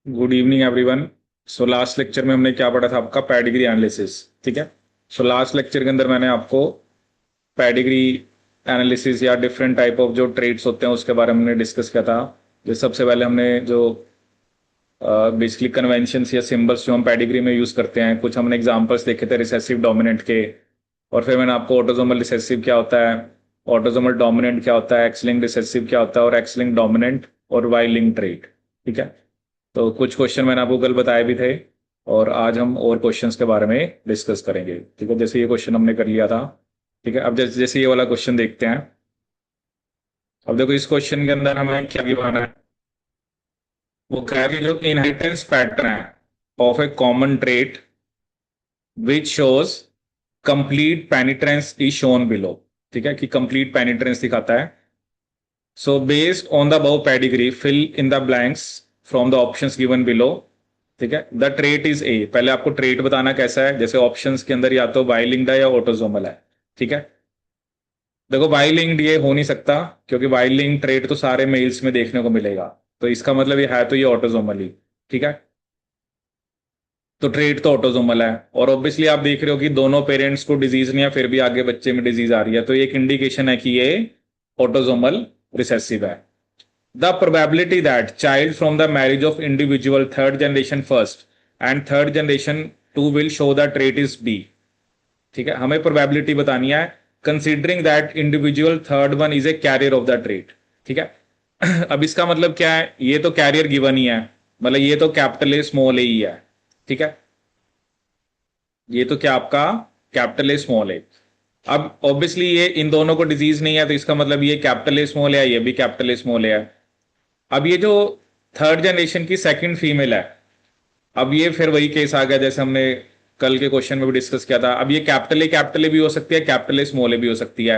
Good evening everyone. So last lecture में हमने क्या पढ़ा था? आपका पैडिग्री एनालिसिस। ठीक है। सो लास्ट लेक्चर के अंदर मैंने आपको पैडिग्री एनालिसिस या डिफरेंट टाइप ऑफ जो ट्रेड्स होते हैं उसके बारे में हमने डिस्कस किया था। जो सबसे पहले हमने जो बेसिकली कन्वेंशंस या सिंबल्स जो हम पैडिग्री में यूज करते हैं, कुछ हमने एग्जांपल्स देखे थे रिसेसिव डोमिनेंट के। और फिर मैंने आपको ऑटोसोमल रिसेसिव क्या होता है, ऑटोसोमल डोमिनेंट क्या होता है, एक्स लिंक्ड रिसेसिव क्या होता है, और एक्स लिंक्ड डोमिनेंट और वाई लिंक्ड ट्रेट। ठीक है। तो कुछ क्वेश्चन मैंने आपको कल बताए भी थे, और आज हम और क्वेश्चंस के बारे में डिस्कस करेंगे। ठीक है, जैसे ये क्वेश्चन हमने कर लिया था। ठीक है, अब जैसे जैसे ये वाला क्वेश्चन देखते हैं। अब देखो, इस क्वेश्चन के अंदर हमें क्या गिवन है? वो कह रहा है कि जो इनहेरिटेंस पैटर्न है of a common trait which shows complete penetrance is shown below. ठीक है, कि कंप्लीट पेनिट्रेंस दिखाता है। So based on the above pedigree fill in the blanks from the options given below. ठीक है, द ट्रेट इज ए। पहले आपको trait बताना कैसा है, जैसे ऑप्शंस के अंदर या तो बाइलिंक्ड है या ऑटोसोमल है। ठीक है, देखो बाइलिंक्ड ये हो नहीं सकता, क्योंकि बाइलिंक्ड ट्रेट तो सारे मेल्स में देखने को मिलेगा। तो इसका मतलब ये है तो ये ऑटोसोमल ही। ठीक है, तो ट्रेट तो ऑटोसोमल है। और ऑब्वियसली आप देख रहे हो कि दोनों पेरेंट्स को डिजीज नहीं है, फिर भी आगे बच्चे में डिजीज आ रही है, तो ये एक इंडिकेशन है कि ये ऑटोसोमल रिसेसिव है। The probability that child from the marriage of individual third generation first and third generation two will show the trait is B। ठीक है, हमें प्रोबेबिलिटी बतानी है considering that individual third one is a carrier of the trait. ठीक है, अब इसका मतलब क्या है? ये तो कैरियर गिवन ही है, मतलब ये तो कैपिटल ए स्मॉल ए ही है। ठीक है, ये तो क्या आपका कैपिटल ए स्मॉल ए। अब ऑब्वियसली ये इन दोनों को डिजीज नहीं है, तो इसका मतलब ये कैपिटल ए स्मॉल है, ये भी कैपिटल ए स्मॉल है। अब ये जो थर्ड जनरेशन की सेकंड फीमेल है, अब ये फिर वही केस आ गया जैसे हमने कल के क्वेश्चन में भी डिस्कस किया था। अब ये कैपिटल ए भी हो सकती है, कैपिटल ए स्मॉल ए भी हो सकती है।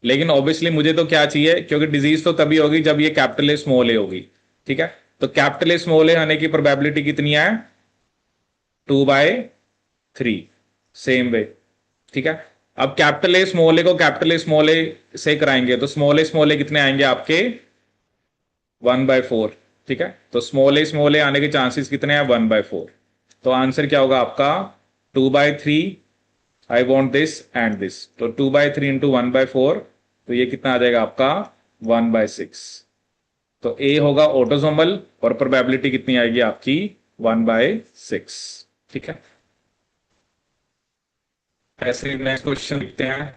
लेकिन ऑब्वियसली मुझे तो क्या चाहिए, क्योंकि डिजीज तो तभी होगी जब ये कैपिटल ए स्मॉल ए होगी। ठीक है, तो कैपिटल ए स्मॉल ए आने की प्रोबेबिलिटी कितनी है? 2/3। Same way. ठीक है, अब कैपिटल ए स्मॉल ए को कैपिटल ए स्मॉल ए से कराएंगे तो स्मॉल ए कितने आएंगे आपके? 1/4। ठीक है, तो स्मॉल ए आने के चांसेस कितने हैं? 1/4। तो आंसर क्या होगा आपका? 2/3। I want this and this, तो 2/3 इंटू 1/4, तो ये कितना आ जाएगा आपका? 1/6। तो ए होगा ऑटोसोमल, और प्रोबेबिलिटी कितनी आएगी आपकी? 1/6। ठीक है, ऐसे नेक्स्ट क्वेश्चन लिखते हैं।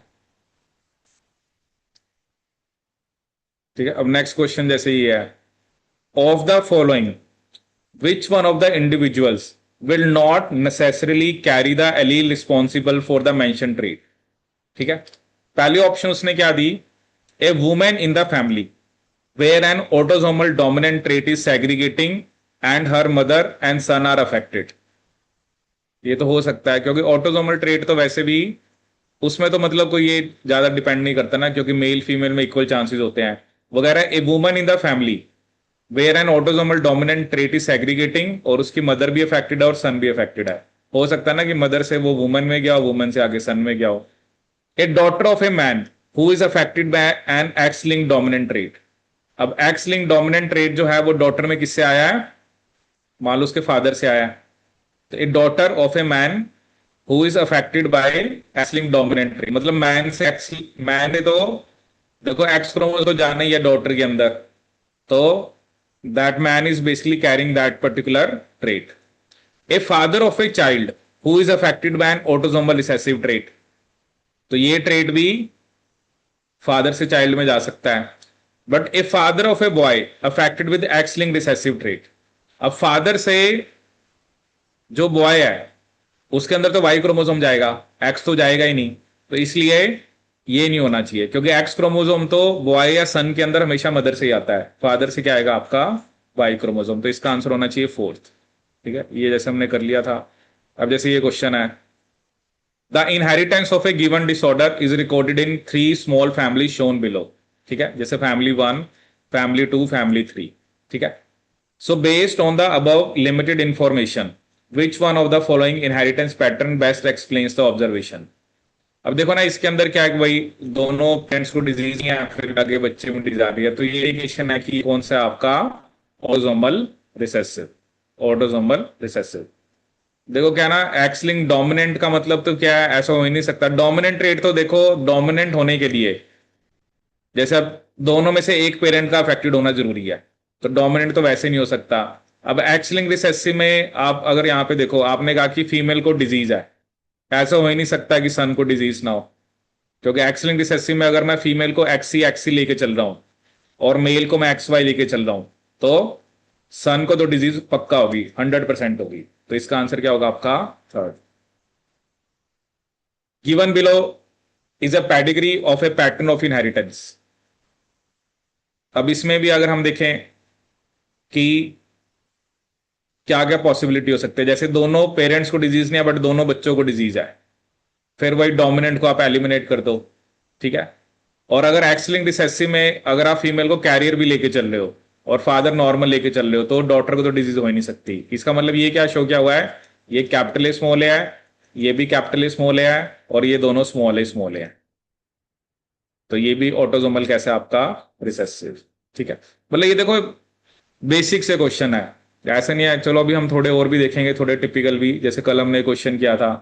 ठीक है, अब नेक्स्ट क्वेश्चन जैसे ही है, of the following which one of the individuals will not necessarily carry the allele responsible for the mentioned trait। ठीक है, पहली ऑप्शन उसने क्या दी? A women in the family where an autosomal dominant trait is segregating and her mother and son are affected. ये तो हो सकता है, क्योंकि ऑटोसोमल ट्रेट तो वैसे भी उसमें तो मतलब कोई ये ज्यादा डिपेंड नहीं करता ना, क्योंकि मेल फीमेल में इक्वल चांसेस होते हैं वगैरह। A woman in the family where an autosomal dominant trait is segregating, और उसकी मदर भी अफेक्टेड है और सन भी अफेक्टेड है। हो सकता है ना कि मदर से वो वुमन में गया, वुमन से आगे सन में गया हो। A daughter of a man who is affected by an X linked dominant trait. अब एक्स लिंक डोमिनेंट ट्रेट जो है वो डॉटर में किससे आया है? मान लो उसके फादर से आया है। तो ए daughter of a man who is affected bye x linked dominant trait, मतलब मैन से एक्स, मैन ने तो देखो एक्स क्रोमोसोम तो जाना ही है डॉटर के अंदर, तो that man is basically carrying that particular trait। A father of a child who is affected by an autosomal recessive trait, तो ये ट्रेट भी फादर से चाइल्ड में जा सकता है। But a father of a boy affected with x link recessive trait, अब father से जो बॉय है उसके अंदर तो वाई क्रोमोसोम जाएगा, एक्स तो जाएगा ही नहीं। तो इसलिए ये नहीं होना चाहिए, क्योंकि एक्स क्रोमोसोम तो बॉय या सन के अंदर हमेशा मदर से ही आता है, फादर से क्या आएगा आपका? Y chromosome. तो इसका आंसर होना चाहिए फोर्थ। ठीक है, ये जैसे हमने कर लिया था। अब जैसे ये क्वेश्चन है, the inheritance of A given disorder is recorded in 3 small family shown below. ठीक है, जैसे फैमिली 1, फैमिली 2, फैमिली 3। ठीक है, so based on the above limited information which one of the following inheritance pattern best explains the observation. अब देखो ना, इसके अंदर क्या है कि भाई दोनों पेरेंट्स को डिजीज नहीं है, फिर आगे बच्चे में डिजीज आ रही है, तो ये इंडिकेशन है कि कौन सा आपका ऑटोसोमल रिसेसिव। Autosomal recessive. देखो क्या ना, एक्स लिंक डोमिनेंट का मतलब तो क्या है, ऐसा हो ही नहीं सकता। डोमिनेंट ट्रेट तो देखो, डोमिनेंट होने के लिए जैसे अब दोनों में से एक पेरेंट का अफेक्टेड होना जरूरी है, तो डोमिनेंट तो वैसे नहीं हो सकता। अब एक्स लिंक रिसेसिव में आप अगर यहाँ पे देखो, आपने कहा कि फीमेल को डिजीज है, ऐसा हो ही नहीं सकता कि सन को डिजीज ना हो, क्योंकि एक्स लिंक रिसेसिव में अगर मैं फीमेल को एक्सी लेके चल रहा हूं और मेल को मैं एक्स वाई लेके चल रहा हूं, तो सन को तो डिजीज पक्का होगी, 100% होगी। तो इसका आंसर क्या होगा आपका? Third. Given below is a pedigree of a pattern of inheritance. अब इसमें भी अगर हम देखें कि क्या क्या पॉसिबिलिटी हो सकती है, जैसे दोनों पेरेंट्स को डिजीज नहीं है बट दोनों बच्चों को डिजीज है, फिर वही डोमिनेंट को आप एलिमिनेट कर दो, ठीक है। और अगर एक्स लिंक्ड रिसेसिव में अगर आप फीमेल को कैरियर भी लेके चल रहे हो और फादर नॉर्मल लेके चल रहे हो, तो डॉटर को तो डिजीज हो ही नहीं सकती। इसका मतलब ये क्या शो क्या हुआ है, ये कैपिटल ए स्मॉल ए है, ये भी कैपिटल ए स्मॉल ए है, और ये दोनों स्मॉल ए है। तो ये भी ऑटोजोमल कैसे आपका रिसेसिव, ठीक है। मतलब ये देखो बेसिक से क्वेश्चन है, ऐसा नहीं है। चलो अभी हम थोड़े और भी देखेंगे, थोड़े टिपिकल भी, जैसे कल हमने क्वेश्चन किया था।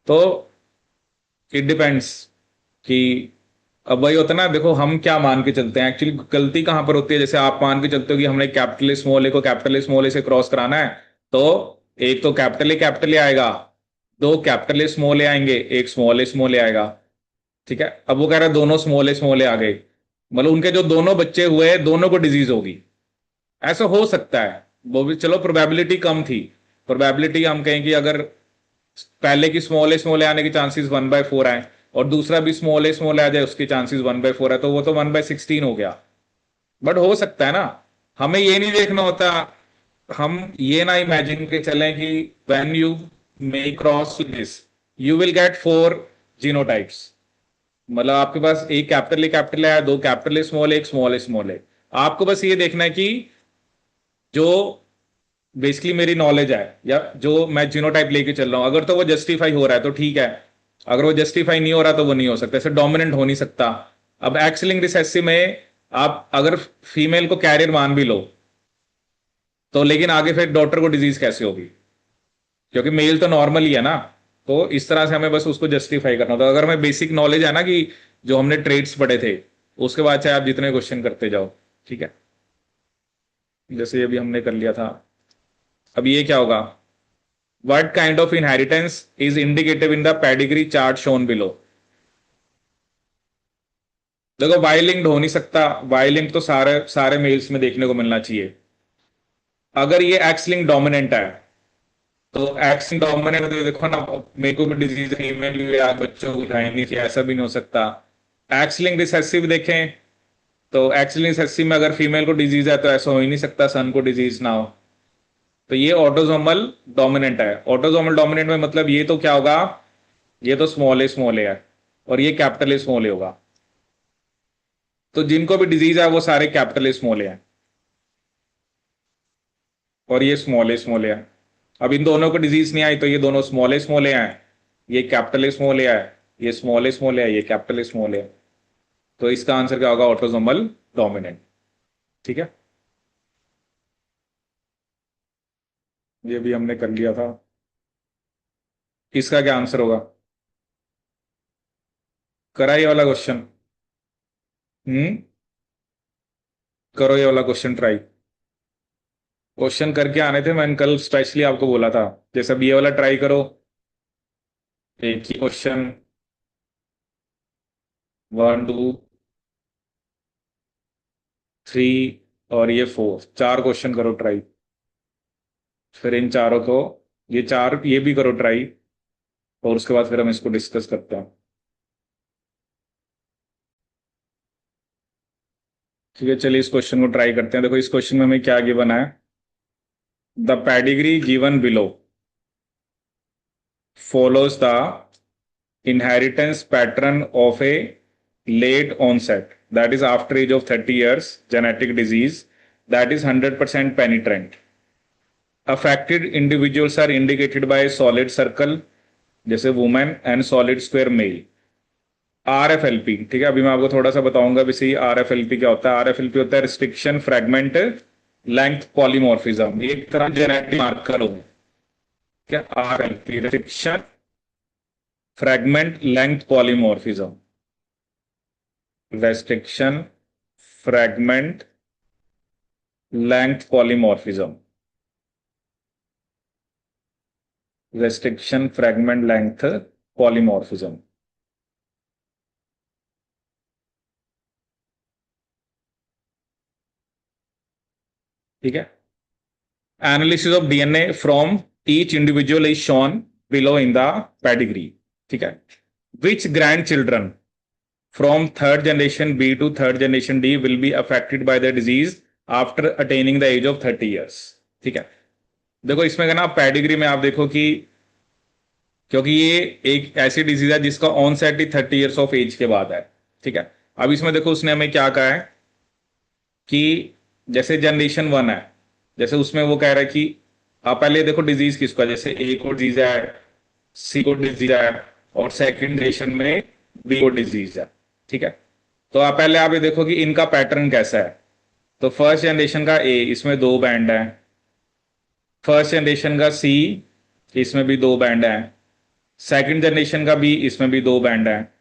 तो इट डिपेंड्स कि अब वही होता है ना, देखो हम क्या मान के चलते हैं, एक्चुअली गलती कहां पर होती है। जैसे आप मान के चलते हो कि हमने कैपिटल स्मॉल ए को कैपिटल स्मॉल ए से क्रॉस कराना है, तो एक तो कैपिटल ए आएगा, दो कैपिटल स्मॉल ए आएंगे, एक स्मॉल ए आएगा, ठीक है। अब वो कह रहा है दोनों स्मॉल ए आ गए, मतलब उनके जो दोनों बच्चे हुए दोनों को डिजीज होगी, ऐसा हो सकता है। वो भी चलो प्रोबेबिलिटी कम थी, प्रोबेबिलिटी हम कहें कि अगर पहले की स्मॉल ए आने के चांसेस 1/4 आए और दूसरा भी स्मॉल ए आ जाए, उसके चांसेस 1/4 है, तो वो तो 1/16 हो गया। बट हो सकता है ना, हमें ये नहीं देखना होता, हम ये ना इमेजिन के चलें कि when you may cross this you will gate 4 genotypes. मतलब आपके पास एक कैपिटल है, दो कैपिटल ए स्मॉल, एक स्मॉल ए। आपको बस ये देखना है कि जो बेसिकली मेरी नॉलेज है या जो मैं जीनोटाइप लेके चल रहा हूं, अगर तो वो जस्टिफाई हो रहा है तो ठीक है, अगर वो जस्टिफाई नहीं हो रहा तो वो नहीं हो सकता, ऐसे डोमिनेंट हो नहीं सकता। अब एक्स लिंक्ड रिसेसिव में आप अगर फीमेल को कैरियर मान भी लो, तो लेकिन आगे फिर डॉटर को डिजीज कैसे होगी, क्योंकि मेल तो नॉर्मल ही है ना। तो इस तरह से हमें बस उसको जस्टिफाई करना होता है। अगर हमें बेसिक नॉलेज है ना कि जो हमने ट्रेड्स पढ़े थे, उसके बाद चाहे आप जितने क्वेश्चन करते जाओ, ठीक है। जैसे ये भी हमने कर लिया था। अब ये क्या होगा, what kind of inheritance is indicative in the pedigree chart shown below। देखो वाई लिंक्ड हो नहीं सकता, वाई लिंक तो सारे सारे मेल्स में देखने को मिलना चाहिए। अगर ये एक्स लिंक डोमिनेंट है, तो एक्स लिंक डोमिनेंट तो देखो ना, मेरे को भी डिजीज फीमेल भी यार बच्चों को उठाई नहीं थी, ऐसा भी नहीं हो सकता। एक्स लिंक रिसेसिव देखें, तो एक्स लिंक रिसेसिव में अगर फीमेल को डिजीज है तो ऐसा हो ही नहीं सकता सन को डिजीज ना हो। तो ये ऑटोजोमल डोमिनेंट है। ऑटोजोमल डोमिनेंट में मतलब ये तो क्या होगा, ये तो स्मॉल ए है और ये कैपिटल स्मॉल ए होगा, तो जिनको भी डिजीज है वो सारे कैपिटल स्मॉल ए हैं और ये स्मॉल ए है। अब इन दोनों को डिजीज नहीं आई तो ये दोनों स्मॉल ए हैं, ये कैपिटल स्मॉल ए है, ये स्मॉल ए है, ये कैपिटल स्मॉल ए है। तो इसका आंसर क्या होगा, ऑटोजोमल डोमिनेंट, ठीक है। ये भी हमने कर लिया था। इसका क्या आंसर होगा, करा ये वाला क्वेश्चन? करो ये वाला क्वेश्चन ट्राई। क्वेश्चन करके आने थे, मैंने कल स्पेशली आपको बोला था, जैसे अब ये वाला ट्राई करो। एक ही क्वेश्चन, 1 2 3 और ये 4, 4 क्वेश्चन करो ट्राई। फिर इन चारों को, ये चार ये भी करो ट्राई, और उसके बाद फिर हम इसको डिस्कस करते हैं, ठीक है। चलिए इस क्वेश्चन को ट्राई करते हैं। देखो इस क्वेश्चन में हमें क्या गिवन है, the pedigree given below follows the inheritance pattern of a late onset, that is after age of 30 years, genetic disease that is 100% penetrant. Affected individuals are indicated by a solid circle जैसे women and solid square male. RFLP, ठीक है। अभी मैं आपको थोड़ा सा बताऊंगा भी सही RFLP क्या होता है। RFLP होता है रिस्ट्रिक्शन फ्रैगमेंट लेंथ पॉलीमॉर्फिज्म, एक तरह जेनेटिक मार्कर हो क्या, RLP, restriction fragment length polymorphism, restriction fragment length polymorphism, restriction fragment length polymorphism. ठीक है, analysis of DNA from each individual is shown below in the pedigree. ठीक है, which grandchildren from third generation B to third generation D will be affected by the disease after attaining the age of 30 years। ठीक है, देखो इसमें ना pedigree में आप देखो कि क्योंकि ये एक ऐसी डिजीज है जिसका ऑनसेट ही 30 ईयर्स ऑफ एज के बाद है। ठीक है, अब इसमें देखो उसने हमें क्या कहा है कि जैसे जनरेशन 1 है, जैसे उसमें वो कह रहा है कि आप पहले देखो डिजीज किसका, जैसे ए को डिजीज है, सी को डिजीज है, और सेकंड जनरेशन में बी को डिजीज है। ठीक है, तो आप पहले आप ये देखो कि इनका पैटर्न कैसा है। तो फर्स्ट जनरेशन का ए, इसमें 2 बैंड है। फर्स्ट जनरेशन का सी, इसमें भी 2 बैंड है। सेकंड जनरेशन का बी, इसमें भी 2 बैंड है।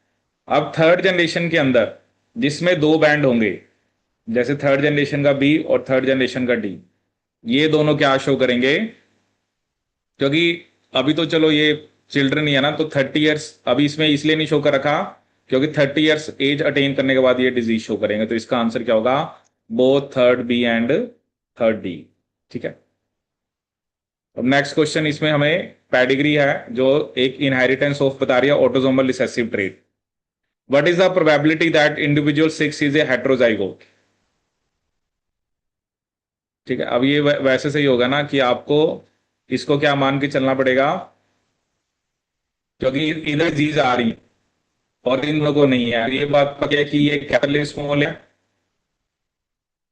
अब थर्ड जनरेशन के अंदर जिसमें 2 बैंड होंगे, जैसे थर्ड जनरेशन का बी और थर्ड जनरेशन का डी, ये दोनों क्या शो करेंगे, क्योंकि अभी तो चलो ये चिल्ड्रन ही है ना, तो 30 ईयर्स अभी इसमें इसलिए नहीं शो कर रखा क्योंकि 30 ईयर्स एज अटेन करने के बाद ये डिजीज शो करेंगे। तो इसका आंसर क्या होगा, both third B and third D. ठीक है, अब नेक्स्ट क्वेश्चन, इसमें हमें पेडिग्री है जो एक इनहेरिटेंस ऑफ बता रही है, autosomal recessive trait. What is the probability that individual 6 is a heterozygote. ठीक है, अब ये वैसे सही होगा ना कि आपको इसको क्या मान के चलना पड़ेगा, क्योंकि इधर चीज आ रही और इन लोगों को नहीं है। ये बात पक्की है कि ये कैपिटल स्मॉल है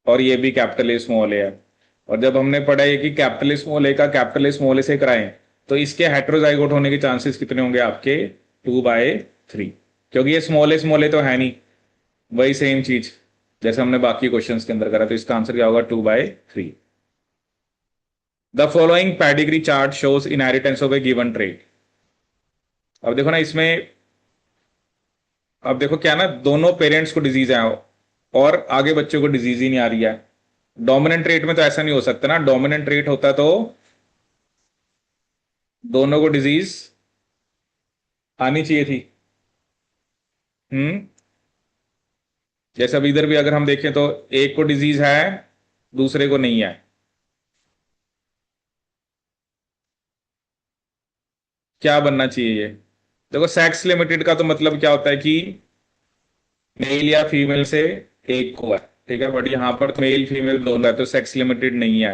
और ये भी कैपिटल स्मॉल है। और जब हमने पढ़ा है कि कैपिटल स्मॉल ए का कैपिटल स्मॉल ए से कराएं तो इसके हेट्रोजाइगोट होने के चांसेस कितने होंगे आपके, 2/3, क्योंकि ये स्मॉल ए तो है नहीं, वही सेम चीज जैसे हमने बाकी क्वेश्चंस के अंदर करा। तो इसका आंसर क्या होगा, 2/3। The following pedigree chart shows inheritance of A given trait. अब देखो ना इसमें, अब देखो क्या ना, दोनों पेरेंट्स को डिजीज है और आगे बच्चों को डिजीज ही नहीं आ रही है। डोमिनेंट ट्रेट में तो ऐसा नहीं हो सकता ना, डोमिनेंट ट्रेट होता तो दोनों को डिजीज आनी चाहिए थी। हम्म, जैसे अब इधर भी अगर हम देखें तो एक को डिजीज है, दूसरे को नहीं है। क्या बनना चाहिए ये, देखो सेक्स लिमिटेड का तो मतलब क्या होता है कि मेल या फीमेल से एक को है। ठीक है, बट यहां पर तो मेल फीमेल दोनों है, तो सेक्स लिमिटेड नहीं है।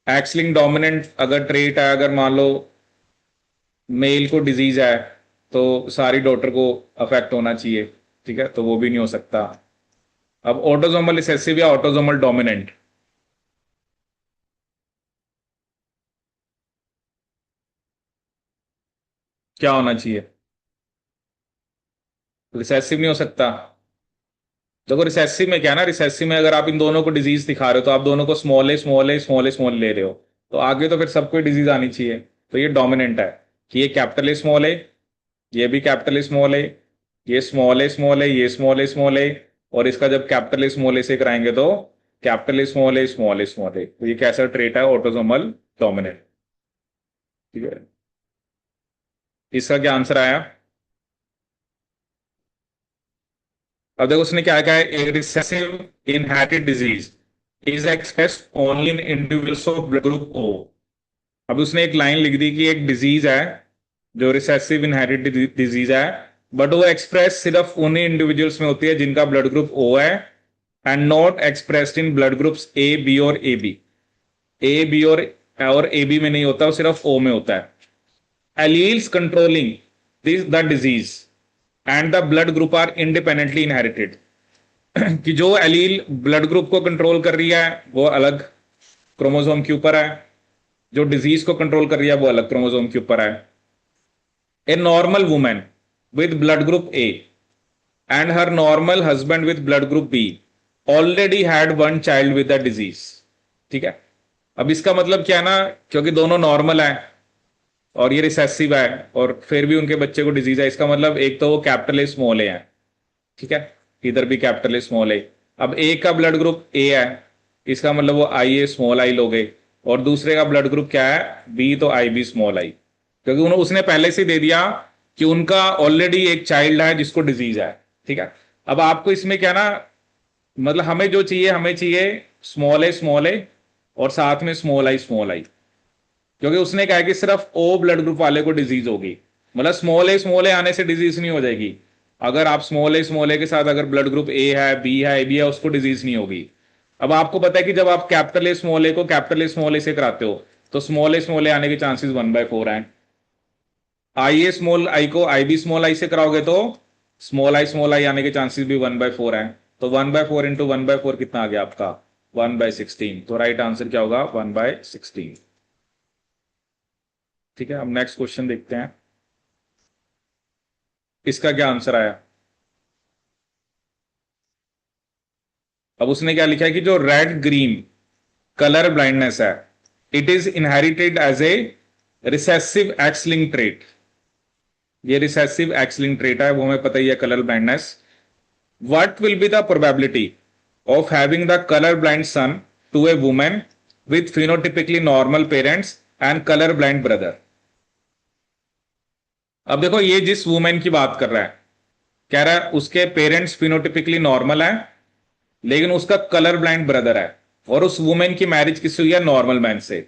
एक्स लिंक डोमिनेंट अगर ट्रेट है, अगर मान लो मेल को डिजीज है तो सारी डॉटर को अफेक्ट होना चाहिए। ठीक है, तो वो भी नहीं हो सकता। अब ऑटोसोमल रिसेसिव या ऑटोसोमल डोमिनेंट, क्या होना चाहिए, रिसेसिव नहीं हो सकता। देखो रिसेसिव में क्या है ना, रिसेसिव में अगर आप इन दोनों को डिजीज दिखा रहे हो तो आप दोनों को small a small a small a small ले रहे हो, तो आगे तो फिर सबको डिजीज आनी चाहिए। तो ये डोमिनेंट है कि ये कैपिटल ए स्मॉल ए, ये भी कैपिटल स्मॉल है, ये स्मॉल है स्मॉल है, ये स्मॉल है स्मॉल है, और इसका जब कैपिटल स्मॉल ए से कराएंगे तो कैपिटल स्मॉल है स्मॉल है स्मॉल है। तो ये कैसा ट्रेट है, ऑटोसोमल डोमिनेंट। ठीक है, इसका क्या आंसर आया। अब देखो उसने क्या कहा है, a recessive inherited disease is expressed only in individuals of blood group O. अब उसने एक लाइन लिख दी कि एक डिजीज है जो रिसेसिव इनहेरिटेड डिजीज है, बट वो एक्सप्रेस सिर्फ उन्हीं इंडिविजुअल्स में होती है जिनका ब्लड ग्रुप ओ है, and not expressed in blood groups A B और ए बी। ए बी और ए बी में नहीं होता, वो सिर्फ ओ में होता है। Alleles controlling this the disease and the blood group are independently inherited. कि जो एलील ब्लड ग्रुप को कंट्रोल कर रही है वो अलग क्रोमोसोम के ऊपर है, जो डिजीज को कंट्रोल कर रही है वो अलग क्रोमोसोम के ऊपर है। A normal women with blood group A and her normal husband with blood group B already had one child with the disease। ठीक है। अब इसका मतलब क्या है ना, क्योंकि दोनों नॉर्मल है और ये रिसेसिव है और फिर भी उनके बच्चे को डिजीज है, इसका मतलब एक तो वो कैपिटल ए स्मॉल ए है, ठीक है, इधर भी कैपिटल ए स्मॉल ए। अब ए का ब्लड ग्रुप ए है, इसका मतलब वो आई ए स्मॉल आई लोगे, और दूसरे का ब्लड ग्रुप क्या है, बी, तो आई बी स्मॉल आई, क्योंकि उन्होंने उसने पहले से दे दिया कि उनका ऑलरेडी एक चाइल्ड है जिसको डिजीज है, ठीक है। अब आपको इसमें क्या ना, मतलब हमें जो चाहिए, हमें चाहिए स्मॉल ए और साथ में स्मॉल आई, क्योंकि उसने कहा कि सिर्फ ओ ब्लड ग्रुप वाले को डिजीज होगी, मतलब स्मॉल ए आने से डिजीज नहीं हो जाएगी। अगर आप स्मॉल ए के साथ अगर ब्लड ग्रुप ए है, बी है, ए बी है, उसको डिजीज नहीं होगी। अब आपको पता है कि जब आप कैपिटल ए स्मॉल ए को कैपिटल ए स्मॉल ए से कराते हो तो स्मॉल ए आने के चांसेस 1/4 हैं। आई ए स्मॉल आई को आई बी स्मॉल आई से कराओगे तो स्मॉल आई आने के चांसेस भी 1/4 हैं। तो 1/4 इंटू 1/4 कितना आ गया आपका, 1/16। तो राइट आंसर क्या होगा, 1/16। ठीक है, अब नेक्स्ट क्वेश्चन देखते हैं, इसका क्या आंसर आया। अब उसने क्या लिखा है कि जो रेड ग्रीन कलर ब्लाइंडनेस है, it is inherited as a recessive X linked trait. ये रिसेसिव एक्स लिंक ट्रेट है, वो हमें पता ही है, colour blindness. What will be the probability of having the colour blind son to a women with phenotypically normal parents and colour blind brother. अब देखो, ये जिस वुमेन की बात कर रहा है, कह रहा है उसके पेरेंट्स फिनोटिपिकली नॉर्मल है लेकिन उसका कलर ब्लाइंड ब्रदर है, और उस वुमेन की मैरिज किससे हुई है, नॉर्मल मैन से।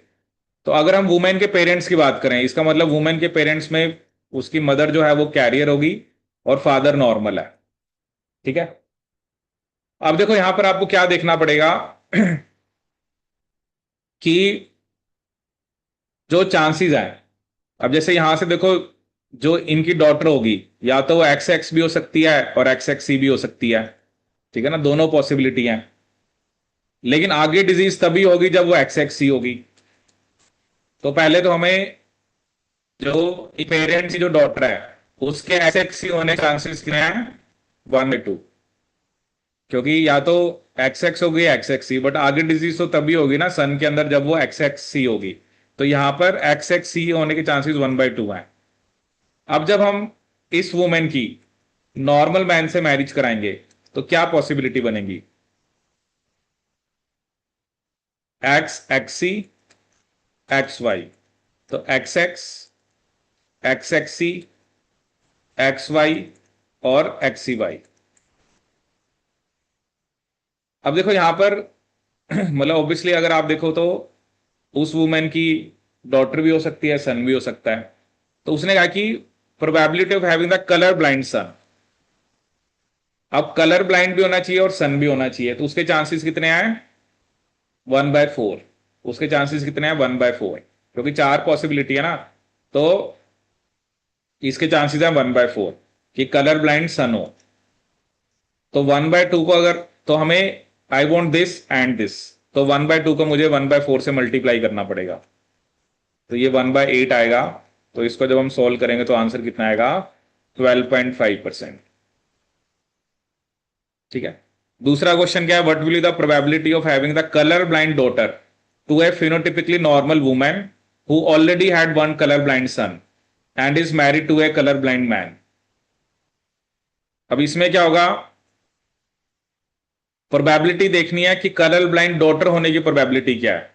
तो अगर हम वुमेन के पेरेंट्स की बात करें, इसका मतलब वुमेन के पेरेंट्स में उसकी मदर जो है वो कैरियर होगी और फादर नॉर्मल है, ठीक है। अब देखो यहां पर आपको क्या देखना पड़ेगा कि जो चांसेस हैं, अब जैसे यहां से देखो, जो इनकी डॉटर होगी या तो वो एक्स एक्स भी हो सकती है और एक्स एक्स सी भी हो सकती है, ठीक है ना, दोनों पॉसिबिलिटी हैं। लेकिन आगे डिजीज तभी होगी जब वो एक्स एक्स सी होगी। तो पहले तो हमें जो पेरेंट्स की जो डॉटर है उसके एक्स एक्स सी होने के चांसेस कितने हैं, 1/2, क्योंकि या तो एक्स एक्स होगी एक्स एक्स सी, बट आगे डिजीज तो तभी होगी ना सन के अंदर जब वो एक्स एक्स सी होगी। तो यहां पर एक्स एक्स सी होने के चांसेस 1/2 हैं। अब जब हम इस वुमेन की नॉर्मल मैन से मैरिज कराएंगे तो क्या पॉसिबिलिटी बनेगी, एक्स एक्स सी एक्स वाई, तो एक्स एक्स, एक्स एक्स सी, एक्स वाई और एक्स सी वाई। अब देखो यहां पर मतलब ऑब्वियसली अगर आप देखो तो उस वुमेन की डॉटर भी हो सकती है, सन भी हो सकता है। तो उसने कहा कि probability of having the colour blind son, अब कलर ब्लाइंड भी होना चाहिए और सन भी होना चाहिए, तो उसके चांसेस कितने आए, 1/4। उसके चांसेस कितने हैं, 1/4, क्योंकि चार पॉसिबिलिटी है ना। तो इसके चांसेस हैं 1/4 कि कलर ब्लाइंड सन हो। तो 1/2 को अगर, तो हमें I want this and this, तो 1/2 को मुझे 1/4 से मल्टीप्लाई करना पड़ेगा, तो ये 1/8 आएगा। तो इसको जब हम सोल्व करेंगे तो आंसर कितना आएगा, 12.5%। ठीक है। दूसरा क्वेश्चन क्या है, what will be the probability of having the colour blind daughter to a phenotypically normal women who already had one colour blind son and is married to a colour blind man. अब इसमें क्या होगा, probability देखनी है कि colour blind daughter होने की probability क्या है,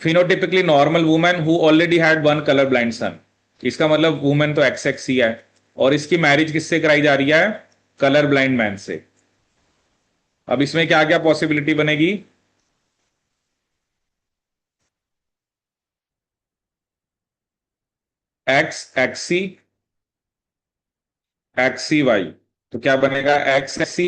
phenotypically normal women who already had one colour blind son, इसका मतलब वुमेन तो एक्स एक्स ही है, और इसकी मैरिज किससे कराई जा रही है, कलर ब्लाइंड मैन से। अब इसमें क्या क्या पॉसिबिलिटी बनेगी, एक्स एक्स सी एक्स सी वाई, तो क्या बनेगा, एक्स एक्स सी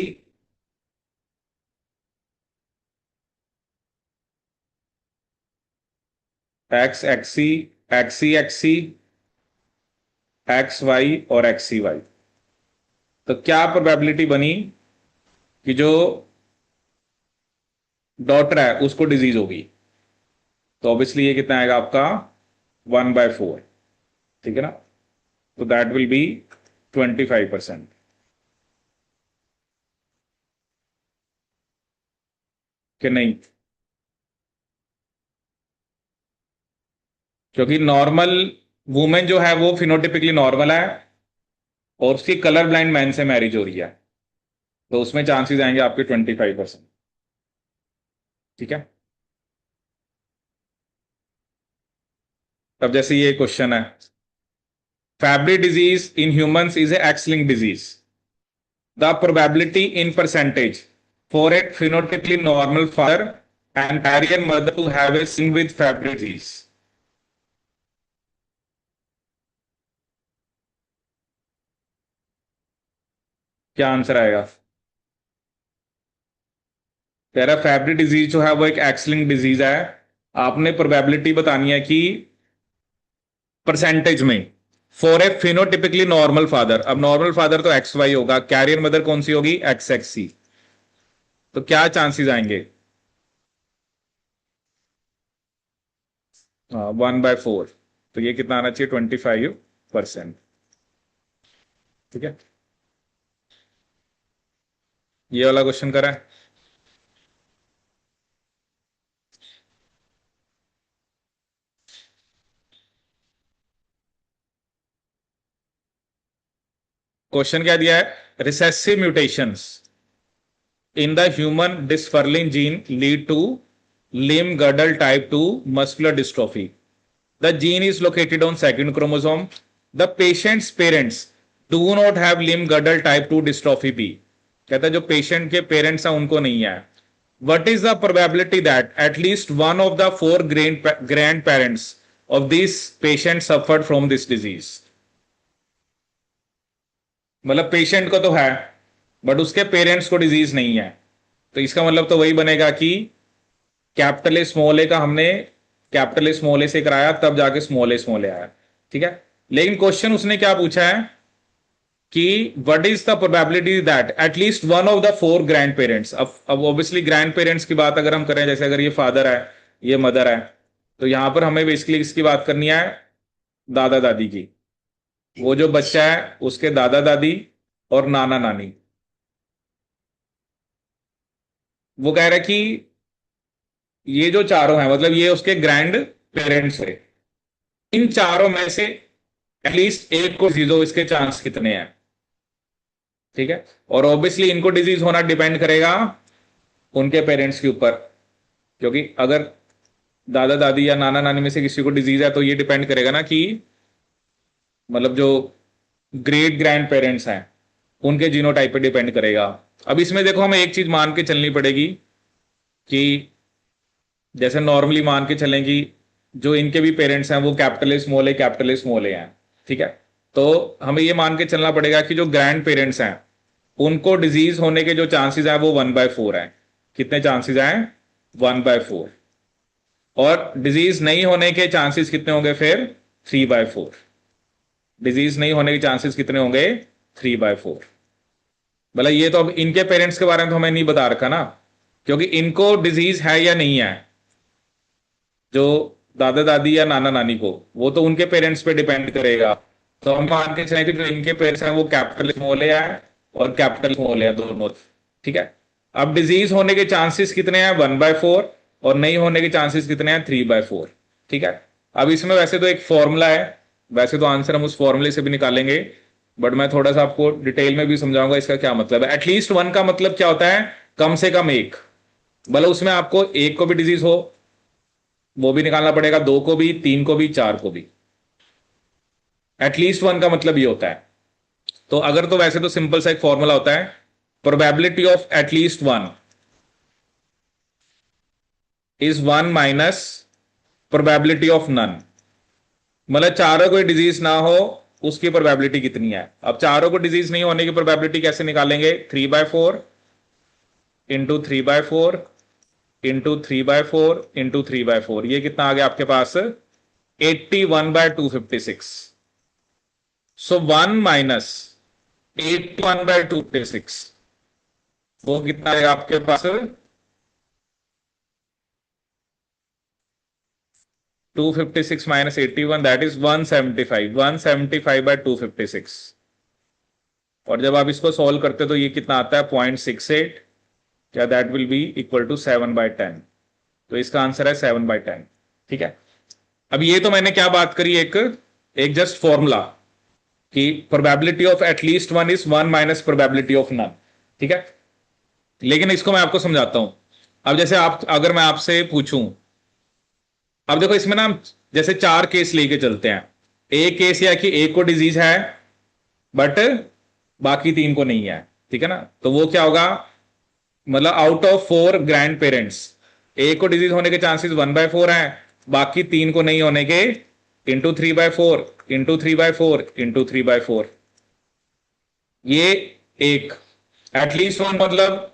एक्स एक्स सी एक्स सी एक्स सी एक्स वाई और एक्स सी वाई। तो क्या प्रोबेबिलिटी बनी कि जो डॉटर है उसको डिजीज होगी, तो ऑब्वियसली ये कितना आएगा आपका, 1/4, ठीक है ना। तो दैट विल बी 25%, कि नहीं। क्योंकि नॉर्मल वुमेन जो है वो फिनोटिपिकली नॉर्मल है और उसकी कलर ब्लाइंड मैन से मैरिज हो रही है, तो उसमें चांसेस आएंगे आपके 25%। ठीक है। अब जैसे ये क्वेश्चन है, Fabry disease in humans is a X linked disease, the probability in percentage for a phenotypically normal father and carrier mother to have a sing with Fabry disease. क्या आंसर आएगा? तेरा फैब्री डिजीज जो है वो एक x linked disease है। आपने probability बतानी है कि परसेंटेज में, for a phenotypically normal father, अब नॉर्मल फादर तो एक्स वाई होगा, कैरियर मदर कौन सी होगी? एक्स एक्स सी। तो क्या चांसेस आएंगे? 1/4। तो ये कितना आना चाहिए? 25%। ठीक है। ये वाला क्वेश्चन करा है। क्वेश्चन क्या दिया है? Recessive mutations in the human dysferlin gene lead to limb girdle type 2 muscular dystrophy. The gene is located on second chromosome. The patient's parents do not have limb girdle type 2 dystrophy B. कहता है जो patient के parents हैं उनको नहीं है. What is the probability that at least one of the four grandparents of this patient suffered from this disease? मतलब patient को तो है बट उसके पेरेंट्स को डिजीज नहीं है, तो इसका मतलब तो वही बनेगा कि कैपिटल ए स्मॉल ए का हमने कैपिटल ए स्मॉल ए से कराया तब जाके स्मॉल ए आया. ठीक है. लेकिन क्वेश्चन उसने क्या पूछा है कि what is the probability that at least one of the four grand parents. अब ऑब्वियसली ग्रैंड पेरेंट्स की बात अगर हम करें, जैसे अगर ये फादर है ये मदर है, तो यहां पर हमें बेसिकली इसकी बात करनी है दादा दादी की. वो जो बच्चा है उसके दादा दादी और नाना नानी. वो कह रहा है कि ये जो चारों हैं मतलब ये उसके ग्रैंड पेरेंट्स है. इन चारों में से एटलीस्ट एक को डिजीज हो, इसके चांस कितने हैं? ठीक है. और ऑब्वियसली इनको डिजीज होना डिपेंड करेगा उनके पेरेंट्स के ऊपर, क्योंकि अगर दादा दादी या नाना नानी में से किसी को डिजीज है तो ये डिपेंड करेगा ना कि मतलब जो ग्रेट ग्रैंड पेरेंट्स हैं उनके जीनोटाइप पे डिपेंड करेगा. अब इसमें देखो हमें एक चीज मान के चलनी पड़ेगी कि जैसे नॉर्मली मान के चलें कि जो इनके भी पेरेंट्स हैं वो कैपिटल ए स्मॉल ए हैं. ठीक है. तो हमें ये मान के चलना पड़ेगा कि जो ग्रैंड पेरेंट्स हैं उनको डिजीज होने के जो चांसेस हैं वो 1/4 हैं. कितने चांसेस हैं? 1/4. और डिजीज नहीं होने के चांसेस कितने होंगे फिर? 3/4. डिजीज नहीं होने के चांसेस कितने होंगे? 3/4. मतलब ये तो अब इनके पेरेंट्स के बारे में तो हमें नहीं बता रखा ना, क्योंकि इनको डिजीज है या नहीं है जो दादा दादी या नाना नानी को, वो तो उनके पेरेंट्स पे डिपेंड करेगा. तो हम मान के चलें कि जो इनके पेरेंट्स हैं वो कैपिटल स्मॉल ए है और कैपिटल स्मॉल ए दोनों. ठीक है. अब डिजीज होने के चांसेस कितने हैं? 1/4. और नहीं होने के चांसेस कितने हैं? 3/4. ठीक है. अब इसमें वैसे तो एक फॉर्मूला है, वैसे तो आंसर हम उस फॉर्मूले से भी निकालेंगे, बट मैं थोड़ा सा आपको डिटेल में भी समझाऊंगा इसका क्या मतलब है. एटलीस्ट वन का मतलब क्या होता है? कम से कम एक. मतलब उसमें आपको एक को भी डिजीज हो वो भी निकालना पड़ेगा, दो को भी, तीन को भी, चार को भी. एटलीस्ट वन का मतलब ये होता है. तो अगर तो वैसे तो सिंपल सा एक फॉर्मूला होता है, probability of at least one is 1 minus probability of none. मतलब चारों को डिजीज ना हो उसकी प्रोबेबिलिटी कितनी है. अब चारों को डिजीज नहीं होने की प्रोबेबिलिटी कैसे निकालेंगे? 3/4 इंटू 3/4 इंटू 3/4 इंटू 3/4. ये कितना आ गया आपके पास? 81/256. सो 1 माइनस 81/256 वो कितना आएगा आपके पास? 256 माइनस 81 दैट इज 175. 175/256. और जब आप इसको सॉल्व करते तो ये कितना आता है? 0.68. क्या that will be equal to 7/10. तो इसका आंसर है 7/10. ठीक है. अब ये तो मैंने क्या बात करी, एक एक जस्ट फॉर्मूला कि probability of at least one is one minus probability of none, ठीक है। लेकिन इसको मैं आपको समझाता हूं। अब जैसे आप, अगर मैं आपसे पूछूं, अब देखो इसमें ना जैसे चार केस लेके चलते हैं। एक केस यह कि एक को डिजीज है बट बाकी तीन को नहीं है, ठीक है ना। तो वो क्या होगा, मतलब out of four grand parents एक को डिजीज होने के चांसेस 1/4 हैं, बाकी तीन को नहीं होने के इंटू 3/4 इंटू 3/4 इंटू 3/4। ये एक एटलीस्ट वन मतलब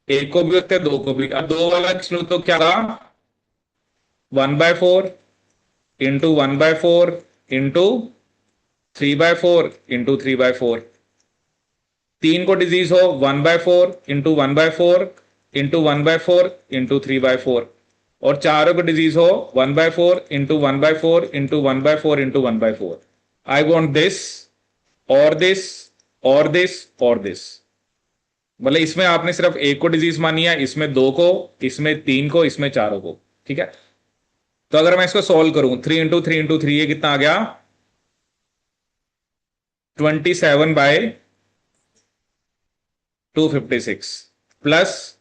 एक को भी होते हैं, दो को भी। अब दो वाला तो क्या था, 1/4 इंटू 1/4 इंटू 3/4 इंटू 3/4। तीन को डिजीज हो 1/4 इंटू 1/4 इंटू 1/4 इंटू 3/4। और चारों को डिजीज हो 1/4 into 1/4 into 1/4 into 1/4। I want this और दिस और दिस और दिस। मतलब इसमें आपने सिर्फ एक को डिजीज मानी है, इसमें दो को, इसमें तीन को, इसमें चारों को, ठीक है। तो अगर मैं इसको सॉल्व करूं, 3 इंटू 3 इंटू 3, ये कितना आ गया, 27/256 प्लस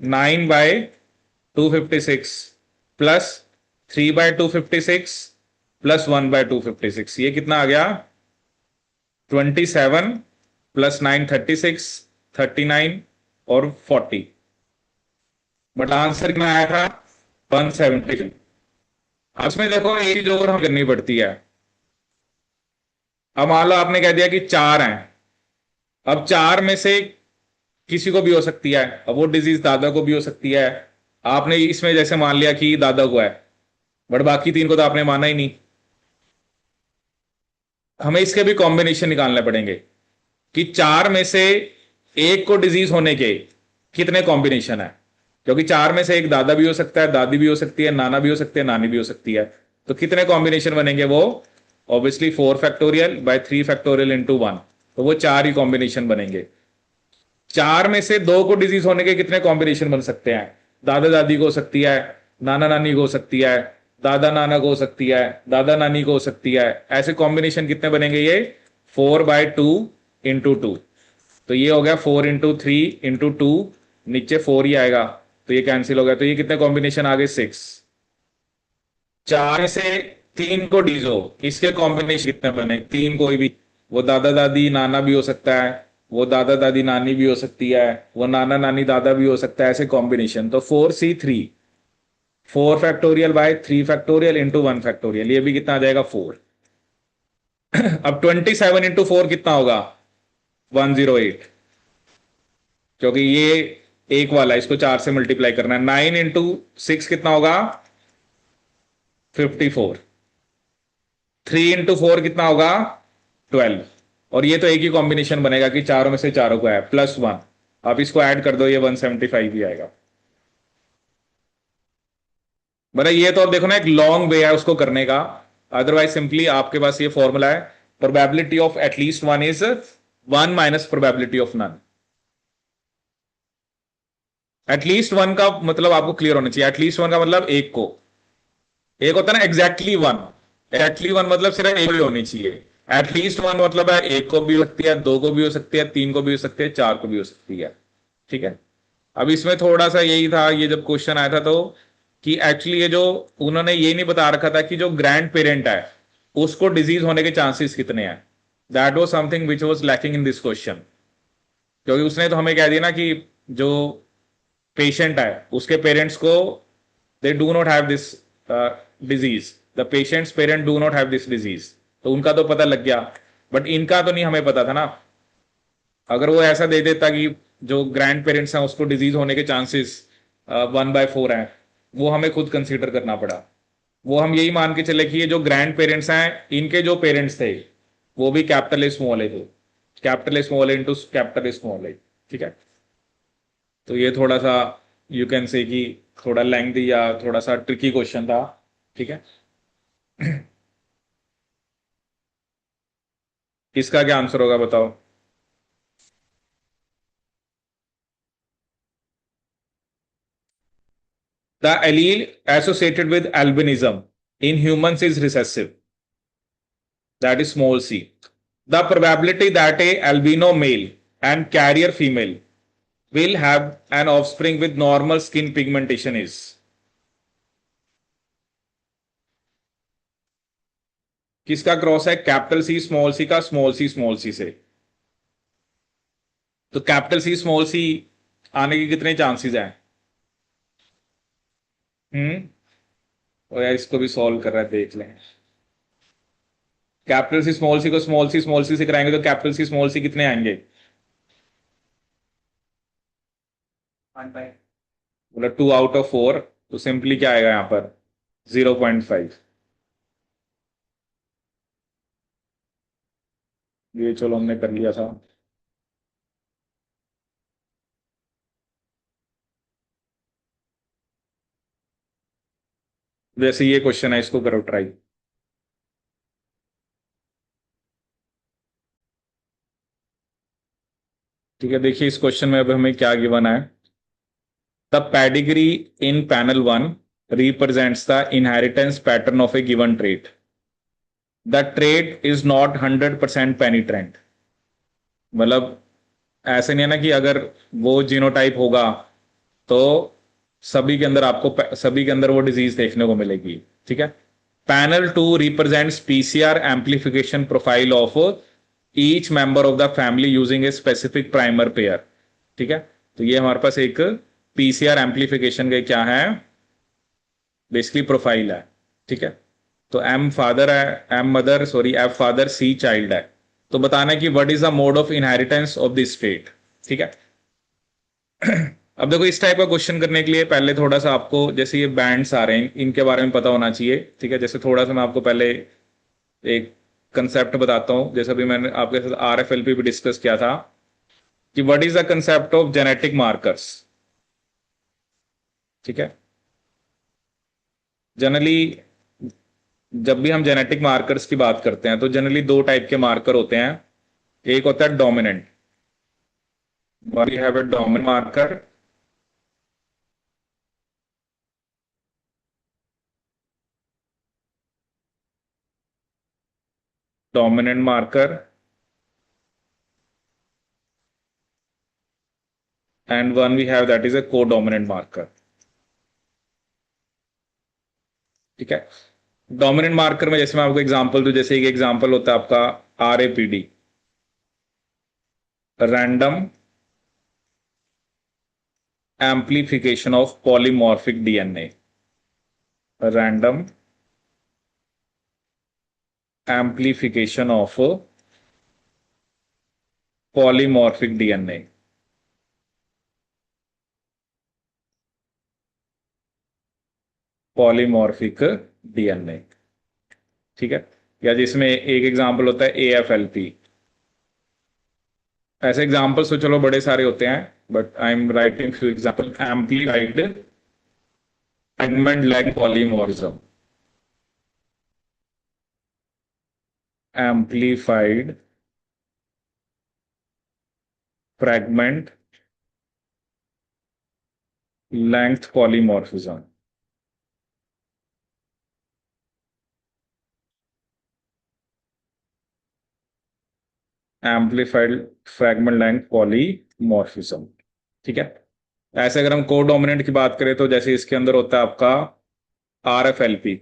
9/256 प्लस 3/256 प्लस 1/256। ये कितना आ गया, 27 प्लस 9 36, 39 और 40। बट आंसर कितना आया था, 170। अब इसमें देखो एक चीज और हमें करनी पड़ती है। अब मान लो आपने कह दिया कि चार हैं। अब चार में से किसी को भी हो सकती है, अब वो डिजीज दादा को भी हो सकती है। आपने इसमें जैसे मान लिया कि दादा को है, बट बाकी तीन को तो आपने माना ही नहीं। हमें इसके भी कॉम्बिनेशन निकालने पड़ेंगे कि चार में से एक को डिजीज होने के कितने कॉम्बिनेशन है। क्योंकि चार में से एक दादा भी हो सकता है, दादी भी हो सकती है, नाना भी हो सकती है, नानी भी हो सकती है। तो कितने कॉम्बिनेशन बनेंगे वो, ऑब्वियसली 4 फैक्टोरियल/3 फैक्टोरियल इंटू 1। तो वो चार ही कॉम्बिनेशन बनेंगे। चार में से दो को डिजीज होने के कितने कॉम्बिनेशन बन सकते हैं, दादा दादी को हो सकती है, नाना नानी को हो सकती है, दादा नाना को हो सकती है, दादा नानी को हो सकती है। ऐसे कॉम्बिनेशन कितने बनेंगे, ये 4/2 इंटू 2। तो ये हो गया 4 इंटू 3 इंटू 2, नीचे 4 ही आएगा, तो ये कैंसिल हो गया। तो ये कितने कॉम्बिनेशन आ गए, 6। चार में से तीन को डीजो, इसके कॉम्बिनेशन कितने बने, तीन कोई भी, वो दादा दादी नाना भी हो सकता है, वो दादा दादी नानी भी हो सकती है, वो नाना नानी दादा भी हो सकता है, ऐसे कॉम्बिनेशन। तो 4C3, 4 फैक्टोरियल/3 फैक्टोरियल इंटू 1 फैक्टोरियल, ये भी कितना आ जाएगा, 4। अब 27 इंटू 4 कितना होगा, 108। क्योंकि ये एक वाला, इसको चार से मल्टीप्लाई करना है। 9 इंटू 6 कितना होगा, 54। 3 इंटू 4 कितना होगा, 12। और ये तो एक ही कॉम्बिनेशन बनेगा कि चारों में से चारों को है, +1। आप इसको ऐड कर दो, ये 175 ही आएगा। मतलब ये तो अब देखो ना, एक लॉन्ग वे है उसको करने का। अदरवाइज सिंपली आपके पास ये फॉर्मूला है, probability of at least one is one minus probability of none. At least one का मतलब आपको क्लियर होना चाहिए। एटलीस्ट वन का मतलब एक को, एक होता है ना एग्जैक्टली वन। एग्जैक्टली वन मतलब सिर्फ एक ही होनी चाहिए। एटलीस्ट वन मतलब है एक को भी हो सकती है, दो को भी हो सकती है, तीन को भी हो सकती है, चार को भी हो सकती है, ठीक है। अब इसमें थोड़ा सा यही था, ये जब क्वेश्चन आया था तो, कि एक्चुअली ये जो उन्होंने ये नहीं बता रखा था कि जो ग्रैंड पेरेंट है उसको डिजीज होने के चांसेस कितने हैं। That was something which was lacking in this question. क्योंकि उसने तो हमें कह दिया ना कि जो पेशेंट है उसके पेरेंट्स को, they do not have this disease, the patients parent do not have this disease. तो उनका तो पता लग गया, बट इनका तो नहीं हमें पता था ना। अगर वो ऐसा दे देता कि जो ग्रैंड पेरेंट्स हैं उसको डिजीज होने के चांसेस 1/4 हैं, वो हमें खुद कंसीडर करना पड़ा। वो हम यही मान के चले कि ये जो ग्रैंड पेरेंट्स हैं इनके जो पेरेंट्स थे वो भी कैपिटल स्मॉल ए थे, कैपिटल स्मॉल ए इंटू कैपिटल स्मॉल ए, ठीक है। तो ये थोड़ा सा यू कैन से कि थोड़ा लेंथी या थोड़ा सा ट्रिकी क्वेश्चन था, ठीक है। इसका क्या आंसर होगा बताओ। The allele associated with albinism in humans is recessive, that is small c. The probability that a albino male and carrier female will have an offspring with normal skin pigmentation is, किसका cross है? Capital C small C का small C से। तो capital C small C आने के कितने chances हैं? और यार इसको भी सॉल्व कर रहा है, देख लें। कैपिटल सी स्मॉल सी को स्मॉल सी से कराएंगे तो कैपिटल सी स्मॉल सी कितने आएंगे? बोला 2 आउट ऑफ 4, तो सिंपली क्या आएगा यहां पर? 0.5। ये चलो हमने कर लिया था। वैसे ये क्वेश्चन है, इसको करो ट्राई। ठीक है, देखिए इस क्वेश्चन में अब हमें क्या गिवन है। The pedigree in panel 1 represents the inheritance pattern of a given trait. The trait is not 100% penetrant. मतलब ऐसे नहीं है ना कि अगर वो जीनोटाइप होगा तो सभी के अंदर वो डिजीज देखने को मिलेगी। ठीक है। Panel 2 represents PCR amplification profile of each member of the family using a specific primer pair. ठीक है, तो ये हमारे पास एक पीसीआर एम्पलीफिकेशन का क्या है, बेसिकली प्रोफाइल है। ठीक है, तो एम फादर है, M mother, sorry F father, C child है। तो बताना है कि what is the mode of inheritance of this trait. ठीक है। अब देखो इस टाइप का क्वेश्चन करने के लिए पहले थोड़ा सा आपको, जैसे ये बैंड्स आ रहे हैं इनके बारे में पता होना चाहिए। ठीक है, जैसे थोड़ा सा मैं आपको पहले एक कंसेप्ट बताता हूं, जैसे अभी मैंने आपके साथ आरएफएलपी भी डिस्कस किया था कि what is the concept of genetic markers. ठीक है, जनरली जब भी हम जेनेटिक मार्कर्स की बात करते हैं तो जनरली दो टाइप के मार्कर होते हैं। एक होता है dominant, we have a dominant marker, dominant marker and one we have that is a codominant marker. ठीक है, डोमिनेंट मार्कर में जैसे मैं आपको एग्जांपल दूं, जैसे एक एग्जांपल होता है आपका RAPD, random amplification of polymorphic DNA, random amplification of polymorphic DNA. Polymorphic DNA. ठीक है, या जिसमें एक एग्जांपल होता है एएफएलपी। ऐसे एग्जांपल्स तो चलो बड़े सारे होते हैं, but I am writing few example. Amplified fragment length polymorphism, amplified fragment length polymorphism. Amplified fragment length polymorphism. ठीक है, ऐसे अगर हम कोडोमिनेंट की बात करें तो जैसे इसके अंदर होता है आपका RFLP,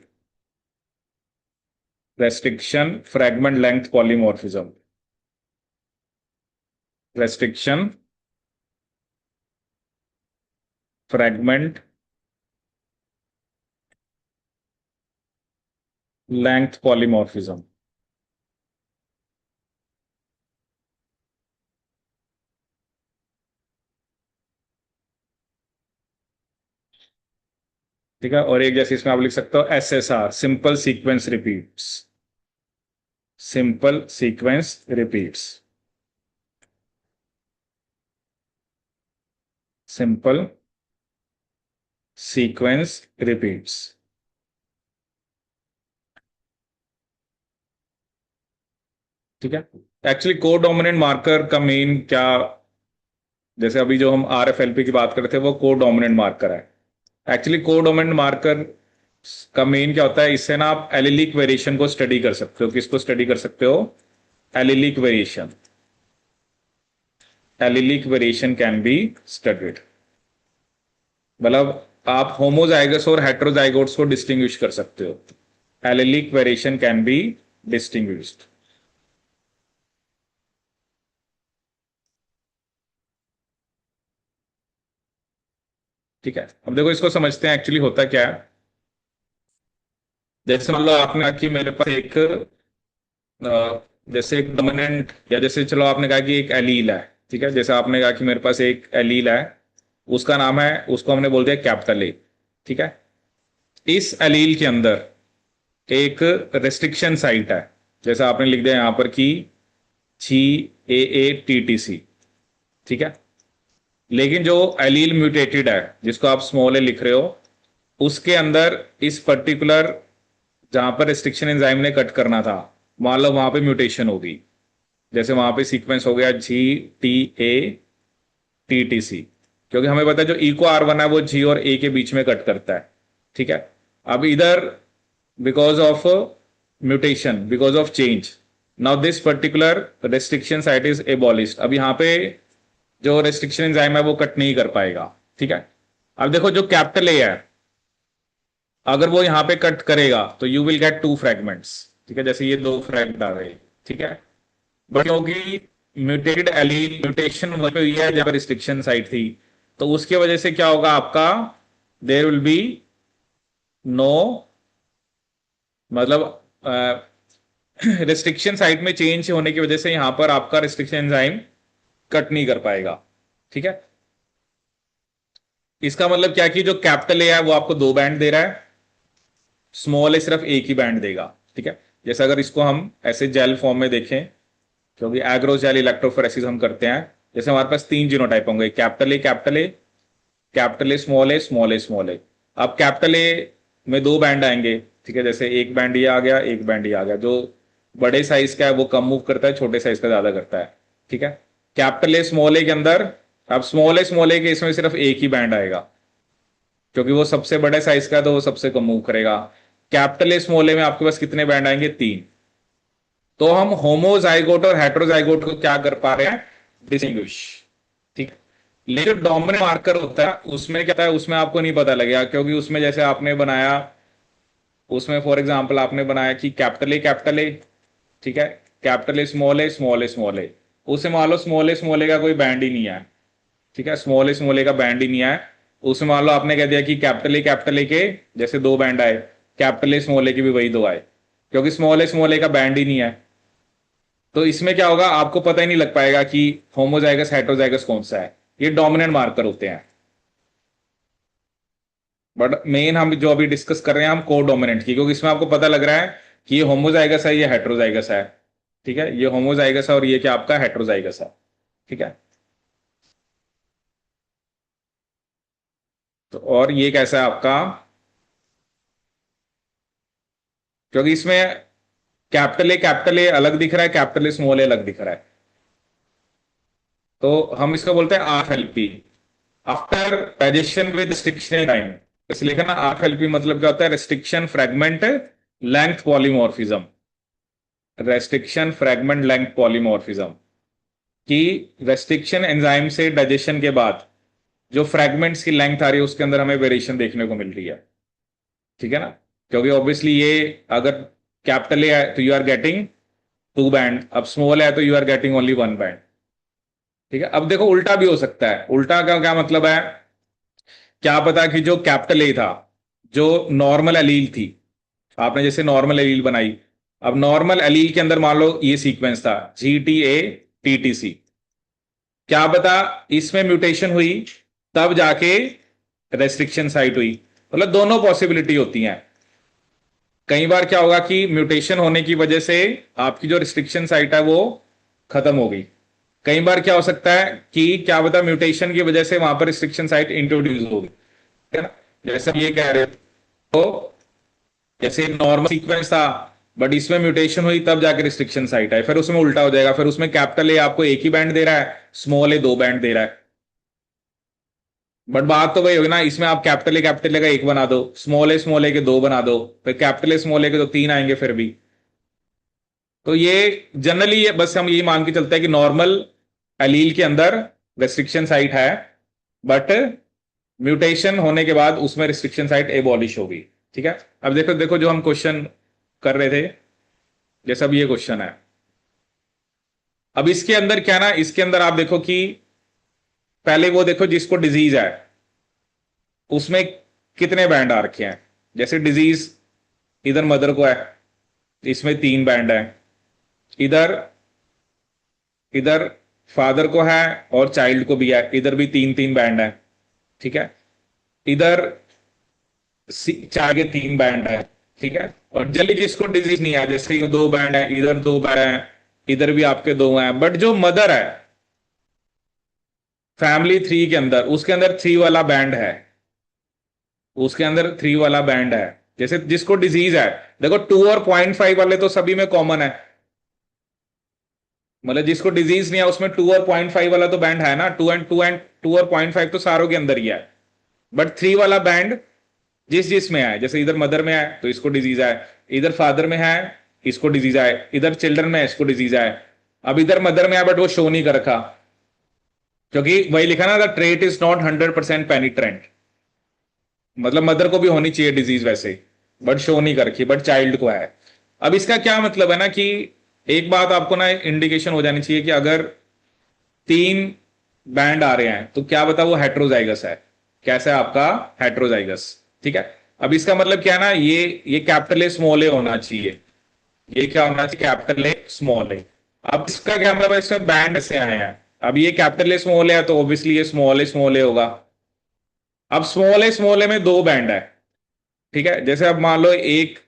restriction fragment length polymorphism, restriction fragment length polymorphism. ठीक है, और एक जैसे इसमें आप लिख सकते हो SSR, simple sequence repeats, simple sequence repeats, simple sequence repeats. ठीक है, एक्चुअली कोडोमिनेंट मार्कर का मेन क्या, जैसे अभी जो हम आरएफएलपी की बात कर रहे थे वो कोडोमिनेंट मार्कर है। एक्चुअली कोडोमिनेंट मार्कर का मेन क्या होता है, इससे ना आप एलिलिक वेरिएशन को स्टडी कर सकते हो। किसको स्टडी कर सकते हो? Allylic variation. Allylic variation can be studied. मतलब आप होमोजाइगस और हेट्रोजाइगोट्स को डिस्टिंग्विश कर सकते हो। Allylic variation can be distinguished. ठीक है, अब देखो इसको समझते हैं एक्चुअली होता क्या है। जैसे मान लो आपने कहा कि मेरे पास एक जैसे एक डोमिनेंट, या जैसे चलो आपने कहा कि एक एलील है। ठीक है, जैसे आपने कहा कि मेरे पास एक एलील है, उसका नाम है, उसको हमने बोल दिया कैपिटल ए। ठीक है, इस एलील के अंदर एक रेस्ट्रिक्शन साइट है, जैसे आपने लिख दिया यहां पर कि GAATTC। ठीक है, लेकिन जो एलील म्यूटेटेड है जिसको आप स्मॉल ए लिख रहे हो, उसके अंदर इस पर्टिकुलर जहां पर रेस्ट्रिक्शन एंजाइम ने कट करना था, मान लो वहां पे म्यूटेशन होगी। जैसे वहां पे सीक्वेंस हो गया GTATTC, क्योंकि हमें पता है जो ई को R1 है वो G और A के बीच में कट करता है। ठीक है, अब इधर because of mutation, because of change, now this particular restriction site is abolished. अब यहां पे जो रेस्ट्रिक्शन एंजाइम है वो कट नहीं कर पाएगा। ठीक है, अब देखो जो कैपिटल ए है, अगर वो यहां पे कट करेगा तो you will get two fragments. ठीक है, जैसे ये दो फ्रेगमेंट आ गए। ठीक है, बट क्योंकि म्यूटेटेड एलील म्यूटेशन वहीं पे हुई है जहां पर रिस्ट्रिक्शन साइट थी, तो उसकी वजह से क्या होगा आपका, देयर विल बी नो, मतलब रिस्ट्रिक्शन साइट में चेंज होने की वजह से यहां पर आपका रिस्ट्रिक्शन एंजाइम कट नहीं कर पाएगा। ठीक है, इसका मतलब क्या कि जो कैपिटल ए है वो आपको दो बैंड दे रहा है, स्मॉल ए सिर्फ एक ही बैंड देगा। ठीक है, जैसे अगर इसको हम ऐसे जेल फॉर्म में देखें, क्योंकि एग्रोजेल इलेक्ट्रोफोरेसिस हम करते हैं, जैसे हमारे पास तीन जीनोटाइप होंगे, capital A capital A, capital A small a small a small a. अब कैपिटल ए में दो बैंड आएंगे। ठीक है, जैसे एक बैंड ये आ गया, एक बैंड ये आ गया। जो बड़े साइज का है वो कम मूव करता है, छोटे साइज का ज्यादा करता है। ठीक है, कैपिटल ए स्मॉल ए के अंदर, अब स्मॉल ए के इसमें सिर्फ एक ही बैंड आएगा, क्योंकि वो सबसे बड़े साइज का है तो वो सबसे कम मूव करेगा। कैपिटल ए स्मॉल ए में आपके पास कितने बैंड आएंगे? तीन। तो हम होमोजाइगोट और हेट्रोजाइगोट को क्या कर पा रहे हैं? डिस्टिंग्विश। ठीक, लेकिन जो डोमिनेंट मार्कर होता है उसमें क्या है, उसमें आपको नहीं पता लगेगा, क्योंकि उसमें जैसे आपने बनाया, उसमें फॉर एग्जांपल आपने बनाया कि कैपिटल ए कैपिटल ए। ठीक है, capital A small a small a small a, उसे मान लो स्मॉल ए का कोई बैंड ही नहीं है। ठीक है, स्मॉल ए का बैंड ही नहीं है। उसमें मान लो आपने कह दिया कि कैपिटल ए के जैसे दो बैंड आए, कैपिटल ए स्मॉल ए के भी वही दो आए, क्योंकि स्मॉल ए का बैंड ही नहीं है। तो इसमें क्या होगा, आपको पता ही नहीं लग पाएगा कि होमोजाइगस हेट्रोजाइगस कौन सा है। ये डोमिनेंट मार्कर होते हैं। बट मेन हम जो अभी डिस्कस कर रहे हैं हम को डोमिनेंट की, क्योंकि इसमें आपको पता लग रहा है कि ये होमोजाइगस है, ये हेट्रोजाइगस है। ठीक है, ये होमोजाइगस है और ये क्या आपका हेट्रोजाइगस है। ठीक है, तो और ये कैसा है आपका, क्योंकि इसमें कैपिटल ए अलग दिख रहा है, कैपिटल ए स्मॉल ए अलग दिख रहा है। तो हम इसको बोलते हैं RFLP, after digestion with restriction time. इसलिए लिखा ना RFLP, मतलब क्या होता है? Restriction fragment length polymorphism. Restriction fragment length polymorphism की रेस्ट्रिक्शन एंजाइम से डाइजेशन के बाद जो फ्रेगमेंट्स की लेंथ आ रही है उसके अंदर हमें वेरिएशन देखने को मिल रही है। ठीक है ना, क्योंकि ऑब्वियसली ये अगर कैपिटल ए है तो you are getting two band, अब स्मॉल है तो you are getting only one band. ठीक है, अब देखो उल्टा भी हो सकता है। उल्टा का क्या मतलब है? क्या पता कि जो कैपिटल ए था, जो नॉर्मल एलील थी, आपने जैसे नॉर्मल एलील बनाई, अब नॉर्मल एलील के अंदर मान लो ये सीक्वेंस था GTATTC, क्या पता इसमें म्यूटेशन हुई तब जाके रेस्ट्रिक्शन साइट हुई। मतलब दोनों पॉसिबिलिटी होती हैं। कई बार क्या होगा कि म्यूटेशन होने की वजह से आपकी जो रिस्ट्रिक्शन साइट है वो खत्म हो गई। कई बार क्या हो सकता है कि क्या पता म्यूटेशन की वजह से वहां पर रिस्ट्रिक्शन साइट इंट्रोड्यूस होगी। है ना, जैसे हम ये कह रहे तो जैसे नॉर्मल सीक्वेंस था, बट इसमें म्यूटेशन हुई तब जाके रिस्ट्रिक्शन साइट है, फिर उसमें उल्टा हो जाएगा। फिर उसमें कैपिटल ए आपको एक ही बैंड दे रहा है, स्मॉल ए दो बैंड दे रहा है। बट बात तो वही होगी ना, इसमें आप कैपिटल ए का एक बना दो, स्मॉल ए के दो बना दो, फिर कैपिटल स्मॉल ए के तो तीन आएंगे फिर भी। तो ये जनरली ये बस हम ये मान के चलते हैं कि नॉर्मल एलील के अंदर रेस्ट्रिक्शन साइट है, बट म्यूटेशन होने के बाद उसमें रिस्ट्रिक्शन साइट एबॉलिश होगी। ठीक है, अब देखो देखो जो हम क्वेश्चन कर रहे थे, जैसे अब ये क्वेश्चन है, अब इसके अंदर क्या ना, इसके अंदर आप देखो कि पहले वो देखो जिसको डिजीज है उसमें कितने बैंड आ रखे हैं। जैसे डिजीज इधर मदर को है, इसमें तीन बैंड है, इधर इधर फादर को है और चाइल्ड को भी है, इधर भी तीन तीन बैंड है। ठीक है, इधर चार के तीन बैंड है। ठीक है, और जल्दी जिसको डिजीज नहीं है, जैसे ये दो बैंड है, इधर दो बैंड है, इधर भी आपके दो हैं, बट जो मदर है फैमिली थ्री के अंदर, उसके अंदर थ्री वाला बैंड है, उसके अंदर थ्री वाला बैंड है। जैसे जिसको डिजीज है, देखो टू और पॉइंट फाइव वाले तो सभी में कॉमन है, मतलब जिसको डिजीज नहीं है उसमें टू और पॉइंट फाइव वाला तो बैंड है ना, टू और पॉइंट फाइव तो सारों के अंदर ही है। बट थ्री वाला बैंड जिस जिस में है, जैसे इधर मदर में है तो इसको डिजीज है, इधर फादर में है इसको डिजीज है, इधर चिल्ड्रन में है इसको डिजीज है। अब इधर मदर में है बट वो शो नहीं कर रखा, क्योंकि वही लिखा ना, द ट्रेट इज नॉट 100% पेनिट्रेंट, मतलब मदर को भी होनी चाहिए डिजीज वैसे, बट शो नहीं कर रखी, बट चाइल्ड को है। अब इसका क्या मतलब है ना कि एक बात आपको ना इंडिकेशन हो जानी चाहिए कि अगर तीन बैंड आ रहे हैं तो क्या बता वो हेट्रोजाइगस है। कैसा है आपका हेट्रोजाइगस। ठीक है, अब इसका मतलब क्या है ना, ये कैपिटल ए स्मॉल ए होना चाहिए, ये क्या होना चाहिए कैपिटल ए स्मॉल ए। अब इसका क्या मतलब है, इसमें बैंड से आए हैं, अब ये कैपिटल ए स्मॉल ए है तो ऑब्वियसली ये स्मॉल ए होगा। अब स्मॉल ए में दो बैंड है। ठीक है, जैसे अब मान लो एक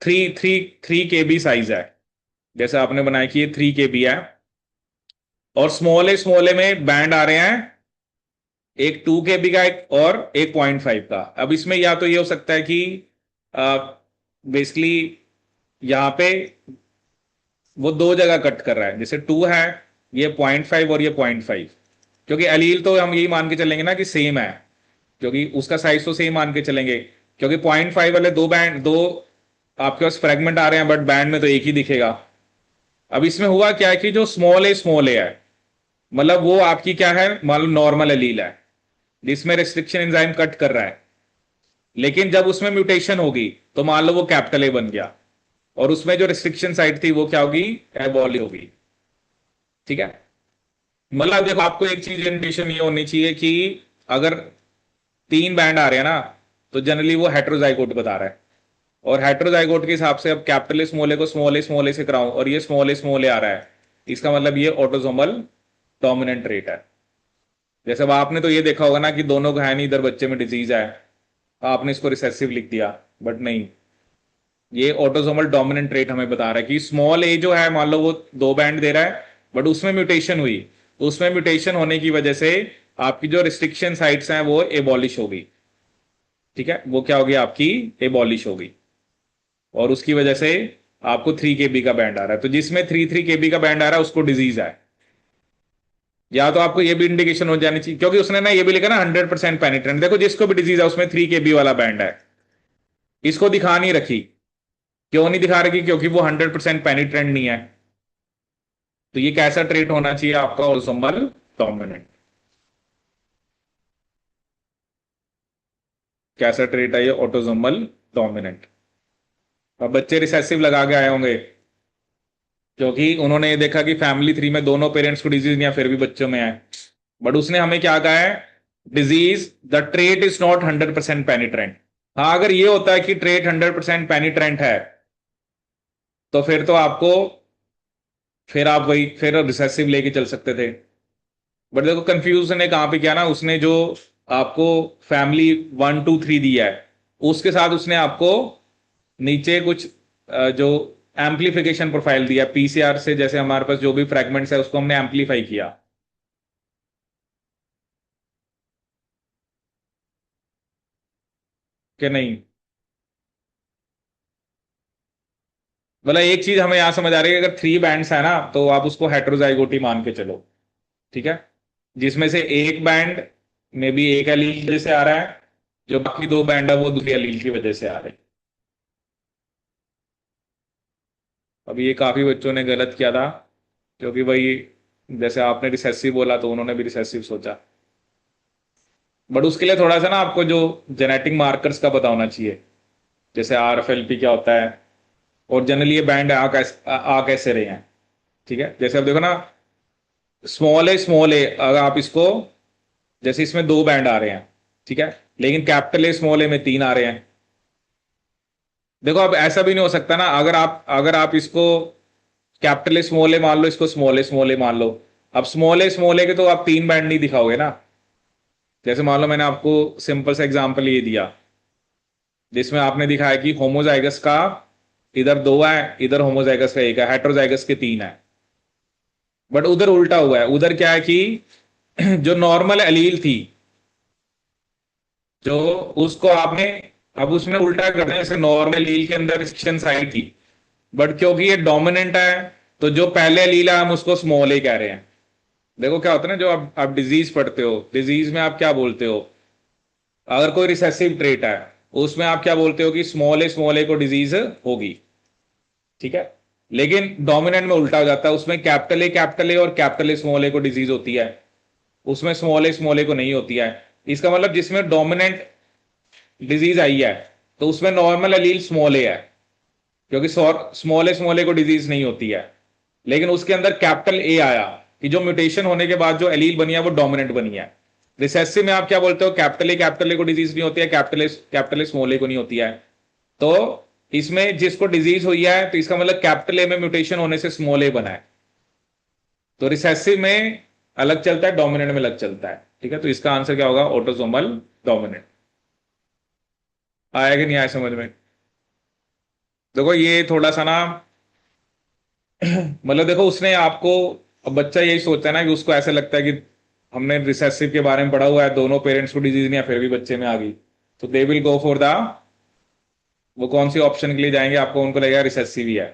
थ्री थ्री थ्री के बी साइज है, जैसे आपने बनाया कि ये थ्री के बी है, और स्मॉल ए में बैंड आ रहे हैं एक टू के बी का एक और एक पॉइंट फाइव का। अब इसमें या तो ये हो सकता है कि बेसिकली यहाँ पे वो दो जगह कट कर रहा है, जैसे टू है, ये पॉइंट फाइव और ये पॉइंट फाइव, क्योंकि अलील तो हम यही मान के चलेंगे ना कि सेम है, क्योंकि उसका साइज तो सेम मान के चलेंगे, क्योंकि पॉइंट फाइव वाले दो बैंड दो आपके पास फ्रेगमेंट आ रहे हैं बट बैंड में तो एक ही दिखेगा। अब इसमें हुआ क्या है कि जो स्मॉल ए है, मतलब वो आपकी क्या है, मान लो नॉर्मल एलील है जिसमें रिस्ट्रिक्शन एंजाइम कट कर रहा है, लेकिन जब उसमें म्यूटेशन होगी तो मान लो वो कैपिटल ए बन गया, और उसमें जो रिस्ट्रिक्शन साइट थी वो क्या होगी, एबॉली होगी। ठीक है, मतलब देखो आपको एक चीज इंडिकेशन ये होनी चाहिए कि अगर तीन बैंड आ रहे हैं ना तो जनरली वो हेट्रोजाइगोट बता रहा है, और हेट्रोजाइगोट के हिसाब से अब कैपिटल स्मॉल ए को स्मॉल ए से कराऊं और ये स्मॉल ए आ रहा है, इसका मतलब ये ऑटोसोमल डोमिनेंट रेट है। जैसे अब आपने तो ये देखा होगा ना कि दोनों को है नहीं, इधर बच्चे में डिजीज है, आपने इसको रिसेसिव लिख दिया, बट नहीं, ये ऑटोसोमल डोमिनेंट ट्रेट हमें बता रहा है कि स्मॉल ए जो है मान लो वो दो बैंड दे रहा है बट उसमें म्यूटेशन हुई, उसमें म्यूटेशन होने की वजह से आपकी जो रिस्ट्रिक्शन साइट्स हैं वो एबॉलिश होगी। ठीक है, वो क्या होगी आपकी एबॉलिश होगी, और उसकी वजह से आपको थ्री केबी का बैंड आ रहा है, तो जिसमें थ्री थ्री केबी का बैंड आ रहा है उसको डिजीज है। या तो आपको ये भी इंडिकेशन हो जानी चाहिए, क्योंकि उसने ना ये भी लिखा ना 100% पेनिट्रेंट, देखो जिसको भी डिजीज है उसमें थ्री केबी वाला बैंड है, इसको दिखा नहीं रखी। क्यों नहीं दिखा रखी, क्योंकि वो 100% पेनिट्रेंट नहीं है। तो ये कैसा ट्रेट होना चाहिए आपका, ऑटोसोमल डोमिनेंट। कैसा ट्रेट है ये, ऑटोसोमल डोमिनेंट। अब बच्चे रिसेसिव लगा के आए होंगे क्योंकि उन्होंने ये देखा कि फैमिली थ्री में दोनों पेरेंट्स को डिजीज नहीं है फिर भी बच्चों में है, बट उसने हमें क्या कहा है, disease the trait is not 100% पेनिट्रेंट। हाँ, अगर ये होता है कि ट्रेट 100% पेनिट्रेंट है तो फिर तो आपको, फिर आप वही फिर रिसेसिव लेके चल सकते थे। बट देखो कंफ्यूजन ने कहां पे किया ना, उसने जो आपको फैमिली वन टू थ्री दिया है उसके साथ उसने आपको नीचे कुछ जो एम्पलीफिकेशन प्रोफाइल दिया पीसीआर से, जैसे हमारे पास जो भी फ्रेगमेंट्स है उसको हमने एम्पलीफाई किया कि नहीं। मतलब एक चीज हमें यहां समझ आ रही है, अगर थ्री बैंड्स है ना तो आप उसको हेट्रोजाइगोटी मान के चलो। ठीक है, जिसमें से एक बैंड में भी एक एलील की वजह से आ रहा है, जो बाकी दो बैंड है वो दूसरी एलील की वजह से आ रहे हैं। अब ये काफी बच्चों ने गलत किया था, क्योंकि भाई जैसे आपने रिसेसिव बोला तो उन्होंने भी रिसेसिव सोचा। बट उसके लिए थोड़ा सा ना आपको जो जेनेटिक मार्कर्स का पता होना चाहिए, जैसे RFLP क्या होता है, और जनरली ये बैंड आ कैसे रहे हैं। ठीक है, जैसे अब देखो ना, स्मॉल ए अगर आप इसको, जैसे इसमें दो बैंड आ रहे हैं, ठीक है, लेकिन कैपिटल ए स्मॉल ए में तीन आ रहे हैं। देखो अब ऐसा भी नहीं हो सकता ना, अगर आप इसको कैपिटल ए स्मॉल ए मान लो, इसको स्मॉल ए मान लो, अब स्मॉल ए के तो आप तीन बैंड नहीं दिखाओगे ना। जैसे मान लो मैंने आपको सिंपल सा एग्जांपल ये दिया, जिसमें आपने दिखाया कि होमोजाइगस का इधर दो है, इधर होमोजाइगस का एक है, हेटेरोजाइगस के तीन है। बट उधर उल्टा हुआ है, उधर क्या है कि जो नॉर्मल एलील थी, जो उसको आपने, अब उसमें उल्टा कर दिया, जैसे नॉर्मल एलील के अंदर रिस्ट्रिक्शन साइड थी, बट क्योंकि ये डोमिनेंट है, तो जो पहले एलील है हम उसको स्मॉल ए कह रहे हैं। देखो क्या होता है ना, जो आप डिजीज पढ़ते हो, डिजीज में आप क्या बोलते हो, अगर कोई रिसेसिव ट्रेट है उसमें आप क्या बोलते हो कि स्मॉल ए को डिजीज होगी। ठीक है, लेकिन डोमिनेंट में उल्टा हो जाता है, उसमें कैपिटल ए और कैपिटल ए स्मॉल ए को डिजीज होती है, उसमें स्मॉल ए को नहीं होती है। इसका मतलब जिसमें डोमिनेंट डिजीज आई है, तो उसमें नॉर्मल एलील स्मॉल ए है, क्योंकि स्मॉल ए को डिजीज नहीं होती है। लेकिन उसके अंदर कैपिटल ए आया, कि जो म्यूटेशन होने के बाद जो एलील बनी है वो डोमिनेंट बनी है। रिसेसिव में आप क्या बोलते हो, कैपिटल ए को डिजीज नहीं होती है, कैपिटल ए स्मॉल ए को नहीं होती है। तो इसमें जिसको डिजीज हुई है, तो इसका मतलब कैपिटल ए में म्यूटेशन होने से स्मॉल ए बना है। तो रिसेसिव में अलग चलता है, डोमिनेंट में अलग चलता है। ठीक है, तो इसका आंसर क्या होगा, ऑटोसोमल डोमिनेंट। आया कि नहीं आया समझ में? देखो ये थोड़ा सा ना मतलब देखो उसने आपको, अब बच्चा यही सोचता है ना, कि उसको ऐसा लगता है कि हमने रिसेसिव के बारे में पढ़ा हुआ है, दोनों पेरेंट्स को डिजीज नहीं है, फिर भी बच्चे में आ गई, तो they will go for the, वो कौन सी ऑप्शन के लिए जाएंगे, आपको उनको लगेगा रिसेसिव ही है,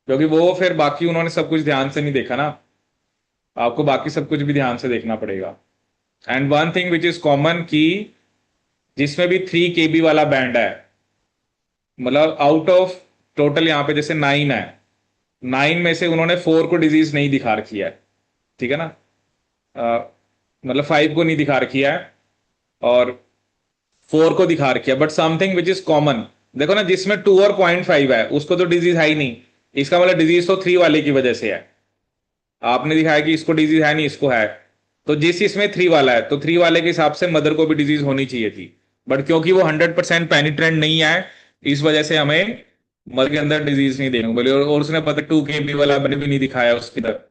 क्योंकि वो फिर बाकी उन्होंने सब कुछ ध्यान से नहीं देखा ना, आपको बाकी सब कुछ भी ध्यान से देखना पड़ेगा। And one thing which is common, कि जिसमें भी 3 KB वाला बैंड है, मतलब आउट ऑफ टोटल यहाँ पे जैसे 9 है, 9 में से उन्होंने 4 को डिजीज नहीं दिखा रखी है। ठीक है ना, मतलब 5 को नहीं दिखा रखी है, और 4 को दिखा रखी है, but something which is common. देखो ना, जिसमें 2 और 0.5 है उसको तो डिजीज है ही नहीं, इसका मतलब डिजीज तो 3 वाले की वजह से है। आपने दिखाया कि इसको डिजीज है नहीं, इसको है, तो जिस इसमें 3 वाला है, तो 3 वाले के हिसाब से मदर को भी डिजीज होनी चाहिए थी, बट क्योंकि वो 100% पेनिट्रेंट नहीं है, इस वजह से हमें मदर के अंदर डिजीज नहीं देखने को मिली। और उसने पता 2 KB वाला मैंने भी नहीं दिखाया उसकी तरफ।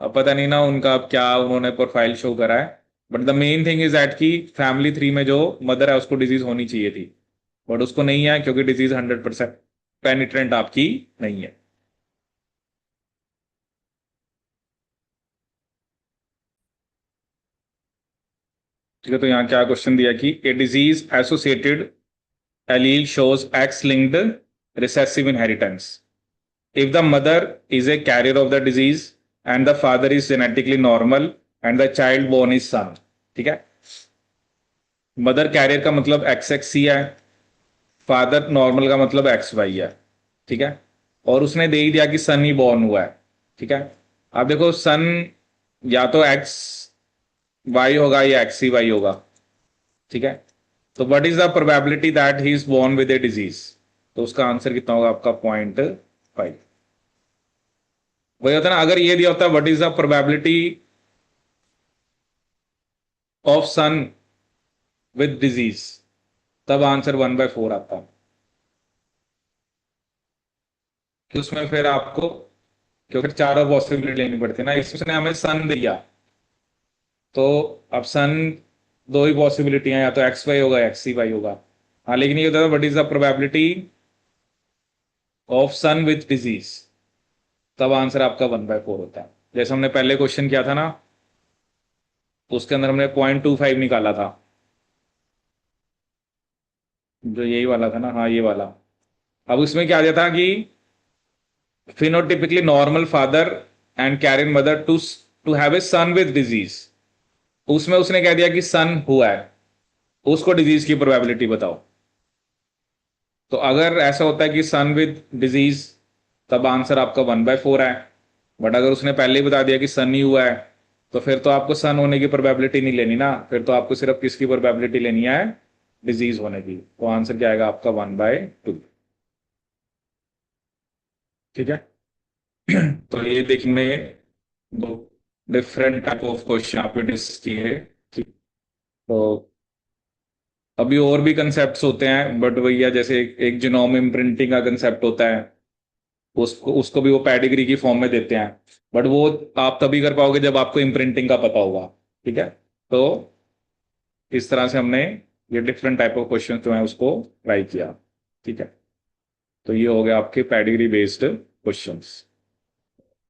अब पता नहीं ना उनका अब क्या उन्होंने प्रोफाइल शो करा है, but the main thing is that कि फैमिली 3 में जो मदर है उसको डिजीज होनी चाहिए थी, बट उसको नहीं है, क्योंकि डिजीज 100% पेनिट्रेंट आपकी नहीं है। ठीक है, तो यहाँ क्या क्वेश्चन दिया कि a disease associated allele shows X-linked recessive inheritance. If the mother is a carrier of the disease and the father is genetically normal and the child born is son. ठीक है, मदर कैरियर का मतलब XX ही है, father normal का मतलब XY है। ठीक है, और उसने दे ही दिया कि सन ही बॉर्न हुआ है। ठीक है, अब देखो सन या तो XY होगा या XCY होगा। ठीक है, तो what is the probability that he is born with a disease, तो उसका आंसर कितना होगा आपका 0.5। वही होता है ना, अगर ये दिया होता what is the probability of sun with disease, तब आंसर 1/4 आता, कि उसमें फिर आपको, क्योंकि चारों पॉसिबिलिटी लेनी पड़ती है ना, इसमें हमें सन दिया, तो अब सन दो ही पॉसिबिलिटी है, या तो XY होगा या XCY होगा। हाँ, लेकिन ये होता है what is the probability of sun with disease, तब आंसर आपका 1/4 होता है। जैसे हमने पहले क्वेश्चन किया था ना, तो उसके अंदर हमने 0.25 निकाला था, जो यही वाला था ना, हाँ ये वाला। अब उसमें क्या दिया था कि phenotypically normal father and carrier mother to to have a son with disease. उसमें उसने कह दिया कि सन हुआ है, उसको डिजीज की प्रोबेबिलिटी बताओ। तो अगर ऐसा होता है कि सन विद डिजीज, तब आंसर आपका 1/4 है। बट अगर उसने पहले ही बता दिया कि सन ही हुआ है, तो फिर तो आपको सन होने की प्रोबेबिलिटी नहीं लेनी ना, फिर तो आपको सिर्फ किसकी प्रोबेबिलिटी लेनी है, डिजीज होने की। तो आंसर क्या आएगा आपका 1/2। ठीक है। तो ये देखने दो डिफरेंट टाइप ऑफ क्वेश्चन आपने डिस्कस किए। ठीक। तो अभी और भी कंसेप्ट होते हैं, बट वही है, जैसे एक जीनोम इम्प्रिंटिंग का कंसेप्ट होता है, उसको उसको भी वो पेडिग्री की फॉर्म में देते हैं। बट वो आप तभी कर पाओगे जब आपको इम्प्रिंटिंग का पता होगा। ठीक है। तो इस तरह से हमने ये डिफरेंट टाइप ऑफ क्वेश्चन जो है उसको ट्राई किया। ठीक है। तो ये हो गया आपके पेडिग्री बेस्ड क्वेश्चंस।